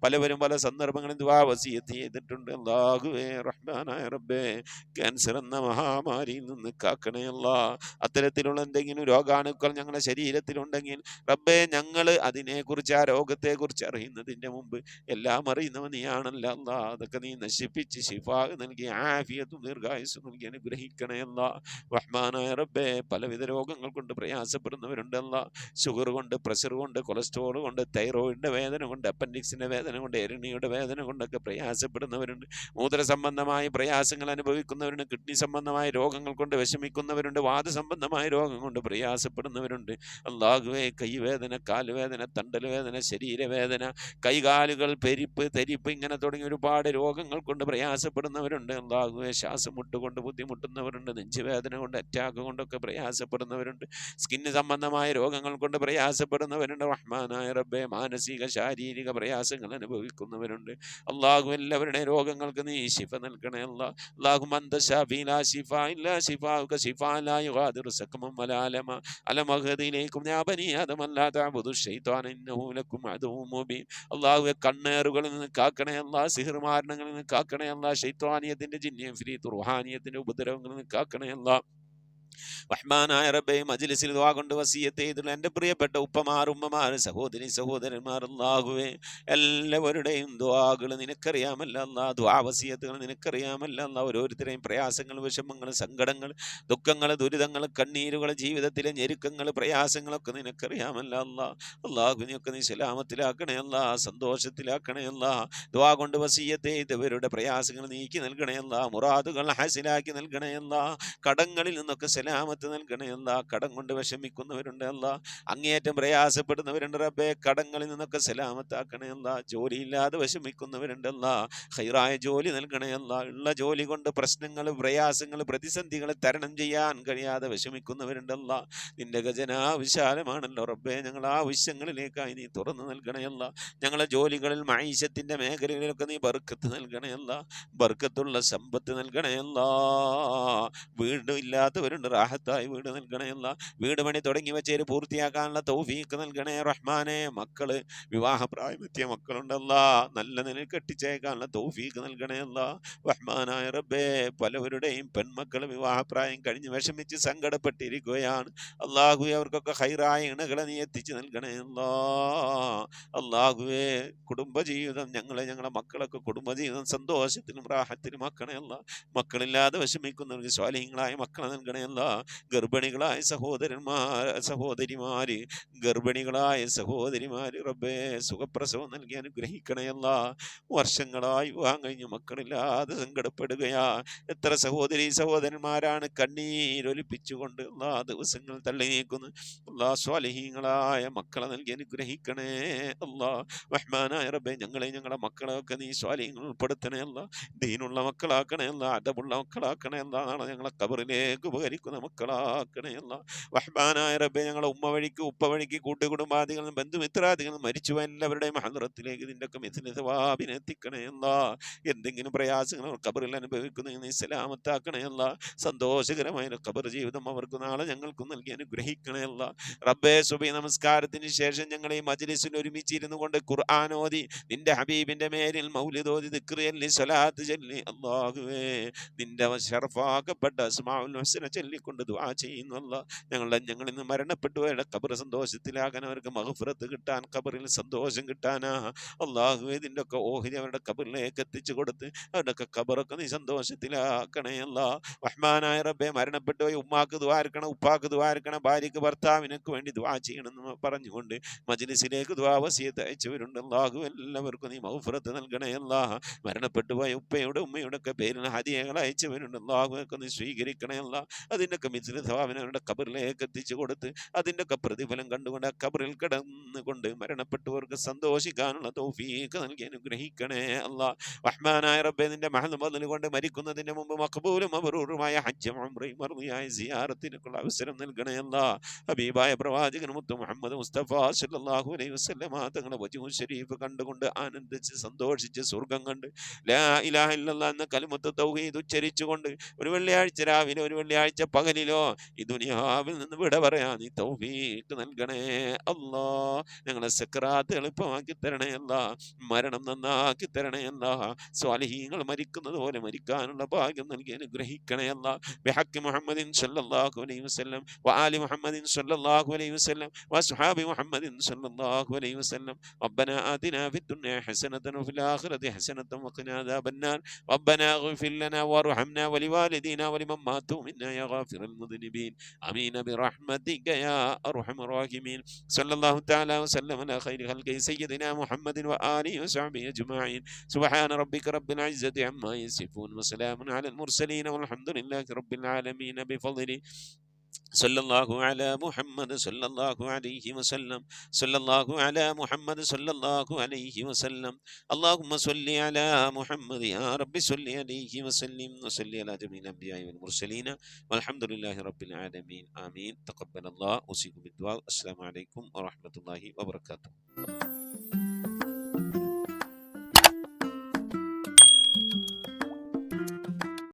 പലവരും പല സന്ദർഭങ്ങളിൽ ദുആ വസിയത്ത് ചെയ്തിട്ടുണ്ട്. അല്ലാഹുവേ റഹ്മാനായ റബ്ബേ ക്യാൻസർ എന്ന മഹാമാരിയിൽ നിന്ന് കാക്കണേ അല്ലാ. അത്തരത്തിലുള്ള എന്തെങ്കിലും രോഗാണുക്കൾ ഞങ്ങളുടെ ശരീരത്തിലുണ്ടെങ്കിൽ റബ്ബേ ഞങ്ങൾ അതിനെക്കുറിച്ച്, ആ രോഗത്തെക്കുറിച്ച് അറിയുന്നതിൻ്റെ മുമ്പ് എല്ലാം അറിയുന്നവൻ നീയാണല്ലോ അല്ലാ. അതൊക്കെ നീ നശിപ്പിച്ച് ശിഫാ നൽകി ആഫിയത്തും ദീർഘായുസ്സും നൽകി അനുഗ്രഹിക്കണേ അല്ലാ. റഹ്മാനായ റബ്ബേ പലവിധ രോഗങ്ങൾ കൊണ്ട് പ്രയാസപ്പെടുന്നവരുണ്ട് അല്ലാ. ഷുഗർ കൊണ്ട്, പ്രഷർ കൊണ്ട്, കൊളസ്ട്രോൾ കൊണ്ട്, തൈറോയിഡിൻ്റെ വേദന കൊണ്ട്, അപ്പൻഡിക്സിൻ്റെ വേദന കൊണ്ട്, എരണിയുടെ വേദന കൊണ്ടൊക്കെ പ്രയാസപ്പെടുന്നവരുണ്ട്. മൂത്ര സംബന്ധമായ പ്രയാസങ്ങൾ അനുഭവിക്കുന്നവരുണ്ട്. കിഡ്നി സംബന്ധമായ രോഗങ്ങൾ കൊണ്ട് വിഷമിക്കുന്നവരുണ്ട്. വാദസംബന്ധമായ രോഗം കൊണ്ട് പ്രയാസപ്പെടുന്നവരുണ്ട്. അല്ലാഹുവേ കൈവേദന, കാലുവേദന, തണ്ടൽ വേദന, ശരീരവേദന, കൈകാലുകൾ പെരിപ്പ്, തെരിപ്പ്, ഇങ്ങനെ തുടങ്ങി ഒരുപാട് രോഗങ്ങൾ കൊണ്ട് പ്രയാസപ്പെടുന്നവരുണ്ട്. അല്ലാഹുവേ ശ്വാസം മുട്ടുകൊണ്ട് ബുദ്ധിമുട്ടുന്നവരുണ്ട്. നെഞ്ചുവേദന കൊണ്ട്, അറ്റാക്ക് കൊണ്ടൊക്കെ പ്രയാസപ്പെടുന്നവരുണ്ട്. സ്കിന്ന് സംബന്ധമായ രോഗങ്ങൾ കൊണ്ട് പ്രയാസപ്പെടുന്നവരുണ്ട്. റഹ്മാനായ റബ്ബേ മാനസിക ശാരീരിക പ്രയാസങ്ങൾ അനുഭവിക്കുന്നവരുണ്ട്. അല്ലാഹു എല്ലാവരുടെയും രോഗങ്ങൾക്ക് നീ ശിഫ നൽകണേ അല്ലാ. اللهم أنت الشافي لا شفاء إلا شفاؤك شفاء لا يغادر سقما ولا ألما ألم أعهد إليكم يا بني آدم ألا تعبدوا الشيطان إنه لكم عدو مبين. അല്ലാഹുവേ കണ്ണേറുകളിൽ നിന്ന് കാക്കണേ അല്ലാ. സിഹർ മാരണങ്ങളിൽ നിന്ന് കാക്കണേ അല്ലാ. ശൈത്വാനിയത്തിൻ്റെ, ജിന്നിയം ഫിരീത്ത് റുഹാനിയത്തിൻ്റെ ഉപദ്രവങ്ങളിൽ നിന്ന് കാക്കണേ അല്ലാ. റഹ്മാനായ റബ്ബേ മജ്ലിസിൽ ദുആ കൊണ്ട് വസിയത്ത് ചെയ്തിട്ടുള്ള എൻ്റെ പ്രിയപ്പെട്ട ഉപ്പമാർ, ഉമ്മമാർ, സഹോദരി സഹോദരന്മാർ, അല്ലാഹുവേ എല്ലാവരുടെയും ദുആകൾ നിനക്കറിയാമല്ല അല്ലാ. ദുആ വസിയത്തുകൾ നിനക്കറിയാമല്ല അല്ലാ. ഓരോരുത്തരെയും പ്രയാസങ്ങൾ, വിഷമങ്ങൾ, സങ്കടങ്ങൾ, ദുഃഖങ്ങൾ, ദുരിതങ്ങൾ, കണ്ണീരുകൾ, ജീവിതത്തിലെ ഞെരുക്കങ്ങൾ, പ്രയാസങ്ങളൊക്കെ നിനക്കറിയാമല്ല അല്ലാ. അല്ലാഹുവിനെയൊക്കെ നീ സലാമത്തിലാക്കണേ അല്ലാ, സന്തോഷത്തിലാക്കണേ അല്ലാ. ദുആ കൊണ്ട് വസിയത്ത് ചെയ്തവരുടെ പ്രയാസങ്ങൾ നീക്കി നൽകണേ അല്ലാ. മുറാദുകൾ ഹാസിലാക്കി നൽകണേ അല്ലാ. കടങ്ങളിൽ നിന്നൊക്കെ സലാമത്ത് നൽകണേ അല്ലാ. കടം കൊണ്ട് വിഷമിക്കുന്നവരുണ്ട് അല്ലാ. അങ്ങേയറ്റം പ്രയാസപ്പെടുന്നവരുണ്ട് റബ്ബേ. കടങ്ങളിൽ നിന്നൊക്കെ സലാമത്താക്കണേ അല്ലാ. ജോലിയില്ലാതെ വിഷമിക്കുന്നവരുണ്ട് അല്ലാ. ഖൈറായ ജോലി നൽകണേ അല്ലാ. ഉള്ള ജോലി കൊണ്ട് പ്രശ്നങ്ങൾ, പ്രയാസങ്ങൾ, പ്രതിസന്ധികൾ തരണം ചെയ്യാൻ കഴിയാതെ വിഷമിക്കുന്നവരുണ്ട് അല്ലാ. നിന്റെ ഖജനാ വിശാലമാണല്ലോ റബ്ബേ. ഞങ്ങൾ ആവശ്യങ്ങളിലേക്കായി നീ തുറന്നു നൽകണേ അല്ലാ. ഞങ്ങളെ ജോലികളിൽ, മഈശത്തിന്റെ മേഖലകളിലൊക്കെ നീ ബർക്കത്ത് നൽകണേ അല്ലാ. ബർക്കത്തുള്ള സമ്പത്ത് നൽകണേ അല്ലാ. വീട് ഇല്ലാത്തവരുണ്ട്, റാഹത്തായി വീട് നൽകണേ അല്ലാ. വീട് പണി തുടങ്ങി വെച്ചേര് പൂർത്തിയാക്കാനുള്ള തൗഫീഖ് നൽകണേ റഹ്മാനെ. മക്കള് വിവാഹപ്രായമെത്തിയ മക്കളുണ്ടല്ലാ, നല്ല നിലയിൽ കെട്ടിച്ചേക്കാനുള്ള തൗഫീഖ് നൽകണേ അല്ലാ. റഹ്മാനായ റബ്ബേ പലവരുടെയും പെൺമക്കൾ വിവാഹപ്രായം കഴിഞ്ഞ് വിഷമിച്ച് സങ്കടപ്പെട്ടിരിക്കുകയാണ്. അല്ലാഹുവേ അവർക്കൊക്കെ ഖൈറായ ഇണകളെ നീ എത്തിച്ചു നൽകണേ അല്ലാ. അല്ലാഹുവേ കുടുംബജീവിതം, ഞങ്ങളെ മക്കളൊക്കെ കുടുംബജീവിതം സന്തോഷത്തിലും റാഹത്തിലും ആക്കണേ അല്ലാ. മക്കളില്ലാതെ വിഷമിക്കുന്നവർക്ക് സ്വാലിഹീങ്ങളായ മക്കളെ നൽകണേ അല്ലാ. ഗർഭിണികളായ സഹോദരിമാര്, ഗർഭിണികളായ സഹോദരിമാര് റബ്ബേ സുഖപ്രസവം നൽകി അനുഗ്രഹിക്കണേ അല്ലാ. വർഷങ്ങളായി വിവാഹം കഴിഞ്ഞ് മക്കളില്ലാതെ സങ്കടപ്പെടുകയാ. എത്ര സഹോദരി സഹോദരന്മാരാണ് കണ്ണീരൊലിപ്പിച്ചുകൊണ്ട് അല്ലാ ദിവസങ്ങൾ തള്ളി നീക്കുന്നു. അല്ലാ സ്വാലിഹീങ്ങളായ മക്കളെ നൽകി അനുഗ്രഹിക്കണേ അല്ലാ. റഹ്മാനായ റബ്ബേ ഞങ്ങളെ മക്കളെയൊക്കെ നീ സ്വാലിഹീങ്ങൾ ഉൾപ്പെടുത്തണേ അല്ലാ. ദീനുള്ള മക്കളാക്കണേ അല്ലാ. അദബുള്ള മക്കളാക്കണേ അല്ലാ. നാളെ ഞങ്ങളെ ഖബറിലേക്ക് ഉപകരിക്കുന്ന മക്കളാക്കണേ അല്ലാ. റഹ്മാനായ റബ്ബേ ഞങ്ങളെ ഉമ്മ വഴിക്ക്, ഉപ്പ വഴിക്ക്, കൂട്ടുകുടുംബാദികളും ബന്ധുമിത്രാദികളും മരിച്ചു എല്ലാവരുടെയും ഹദ്റത്തിലേക്ക് ഇതിൻ്റെ ഒക്കെ മിഥിലിനെ എത്തിക്കണേ അല്ലാ. എന്തെങ്കിലും പ്രയാസങ്ങൾ ഖബറിൽ അനുഭവിക്കുന്ന നീ സലാമത്താക്കണേ അല്ലാ. സന്തോഷകരമായ ഖബർ ജീവിതം അവർക്ക് നാളെ ഞങ്ങൾക്കും നൽകി അനുഗ്രഹിക്കണേ അല്ലാ. റബ്ബേ സുബഹി നമസ്കാരത്തിന് ശേഷം ഞങ്ങൾ ഈ മജ്ലിസിൽ ഒരുമിച്ചിരുന്നു കൊണ്ട് ഖുർആൻ ഓതി, നിന്റെ ഹബീബിന്റെ മേലിൽ മൗലിദ് ഓതി, ദിക്ർ ചൊല്ലി, സ്വലാത്ത് ചൊല്ലി അല്ലാഹുവേ നിന്റെ ശറഫാക്കപ്പെട്ട അസ്മാഉൽ ഹുസ്ന ചൊല്ലിക്കൊണ്ട് ദുആ ചെയ്യുന്നു അല്ലാ. ഞങ്ങളിൽ നിന്ന് മരണപ്പെട്ടുപോയ ഖബർ സന്തോഷത്തിലാകാൻ, അവർക്ക് മഗ്ഫിറത്ത് കിട്ടാൻ, ഖബറിൽ സന്തോഷം കിട്ടാനാ അല്ലാഹുവേ ഇതിൻ്റെ ഒക്കെ ഓഹരി അവരുടെ ഖബറിലേക്ക് എത്തിച്ചു കൊടുത്ത് അവരുടെ ഒക്കെ ഖബറൊക്കെ നീ സന്തോഷത്തിലാക്കണേ അല്ലാ. റഹ്മാനായ റബ്ബേ മരണപ്പെട്ടുപോയി ഉമ്മാക്ക് ദുആ ഇരക്കണം, ഉപ്പാക്ക് ദുആ ഇരക്കണം, ഭാര്യക്ക് ഭർത്താവിനൊക്കെ വേണ്ടി ദുആ ചെയ്യണമെന്ന് പറഞ്ഞുകൊണ്ട് മജ്ലിസിലേക്ക് ദുആ വസിയത്ത് അയച്ചവരുണ്ട്. അല്ലാഹു എല്ലാവർക്കും നീ മഗ്ഫിറത്ത് നൽകണേ അല്ലാ. മരണപ്പെട്ടുപോയ ഉപ്പയുടെ ഉമ്മയുടെ ഒക്കെ പേരിൽ ഹദിയകൾ അയച്ചവരുണ്ട്. അല്ലാഹുവൊക്കെ നീ സ്വീകരിക്കണേ അല്ലാ. അതിന് അതിൻ്റെയൊക്കെ മിസ്ലു സവാബിനെ അവരുടെ ഖബറിലേക്ക് എത്തിച്ചു കൊടുത്ത് അതിൻ്റെയൊക്കെ പ്രതിഫലം കണ്ടുകൊണ്ട് ആ ഖബറിൽ കിടന്നുകൊണ്ട് മരണപ്പെട്ടവർക്ക് സന്തോഷിക്കാനുള്ള തൗഫീഖ് നൽകി അനുഗ്രഹിക്കണേ അല്ലാഹ്. റഹ്മാനായ റബ്ബേ, നിന്റെ മഹദ് ബദൽ കൊണ്ട് മരിക്കുന്നതിന് മുമ്പ് മഖബൂലും മബ്റൂറുമായ ഹജ്ജും ഉംറയും മർദിയായ സിയാറത്തിനുള്ള അവസരം നൽകണേ അല്ലാഹ്. ഹബീബായ പ്രവാചകൻ മുത്ത് മുഹമ്മദ് മുസ്തഫ സല്ലല്ലാഹു അലൈഹി വസല്ലമ തങ്ങളുടെ വജ്ഹു ശരീഫ് കണ്ടുകൊണ്ട് ആനന്ദിച്ച് സന്തോഷിച്ച് സ്വർഗം കണ്ട് ലാ ഇലാഹ ഇല്ലല്ലാഹ് എന്ന കലിമത്ത് തൗഹീദ് ഉച്ചരിച്ചുകൊണ്ട് ഒരു വെള്ളിയാഴ്ച രാവിലെ ഒരു വെള്ളിയാഴ്ച പകലിലോ ഈ ദുനിയാവിൽ നിന്ന് വിട പറയാൻ നീ തൗഫീഖ് നൽകണേ അല്ലാഹ്. ഞങ്ങളെ സക്കറാത്ത് എളുപ്പമാക്കി തരണേ അല്ലാഹ്. മരണം നന്നാക്കി തരണേ അല്ലാഹ്. സ്വാലിഹീങ്ങൾ മരിക്കുന്നത് പോലെ മരിക്കാനുള്ള ഭാഗ്യം നൽകി അനുഗ്രഹിക്കണേ അല്ലാഹ്. ബിഹഖ് മുഹമ്മദിൻ സല്ലല്ലാഹു അലൈഹി വസല്ലം വആലി മുഹമ്മദിൻ സല്ലല്ലാഹു അലൈഹി വസല്ലം വഅസ്ഹാബി മുഹമ്മദിൻ സല്ലല്ലാഹു അലൈഹി വസല്ലം. റബ്ബനാ ആതിനാ ഫിദ്ദുനിയ ഹസനതൻ വഫിൽ ആഖിറതി ഹസനതൻ വഖിനാ അദാബന്നാർ. റബ്ബനാ ഇഗ്ഫിർ ലനാ വർഹംനാ വലിവാലിദീനാ വലിമൻ മാതു മിന്നാ യാ ഗാഫിറൽ മുദ്നിബീൻ. ആമീൻ ബിറഹ്മതിക യാ അർഹമർ റഹീമീൻ. സല്ലല്ലാഹു തആല വസല്ലം അലാ ഖൈരി ഖൽഖി സയ്യിദിനാ മുഹമ്മദിൻ വആലിഹി വസഹ്ബിഹി അജ്മഈൻ. സുബ്ഹാന റബ്ബിക റബ്ബിൽ ഇസ്സതി അമ്മാ യസിഫൂൻ വസലാമുൻ അലൽ മുർസലീൻ വൽഹംദുലില്ലാഹി റബ്ബിൽ ആലമീൻ. ബിഫദ്ലി സല്ലല്ലാഹു അലാ മുഹമ്മദ് സല്ലല്ലാഹു അലൈഹി വസല്ലം. സല്ലല്ലാഹു അലാ മുഹമ്മദ് സല്ലല്ലാഹു അലൈഹി വസല്ലം. അല്ലാഹുമ്മ സ്വല്ലി അലാ മുഹമ്മദ് യാ റബ്ബി സ്വല്ലി അലൈഹി വസല്ലിം വസല്ലി അലാ ജമീഇൽ അംബിയാഇ വൽ മുർസലീൻ വൽഹംദുലില്ലാഹി റബ്ബിൽ ആലമീൻ. ആമീൻ. തഖബ്ബലല്ലാഹു വസികും ബിദ്ദുആ. അസ്സലാമു അലൈക്കും വറഹ്മത്തുള്ളാഹി വബറകാതുഹു.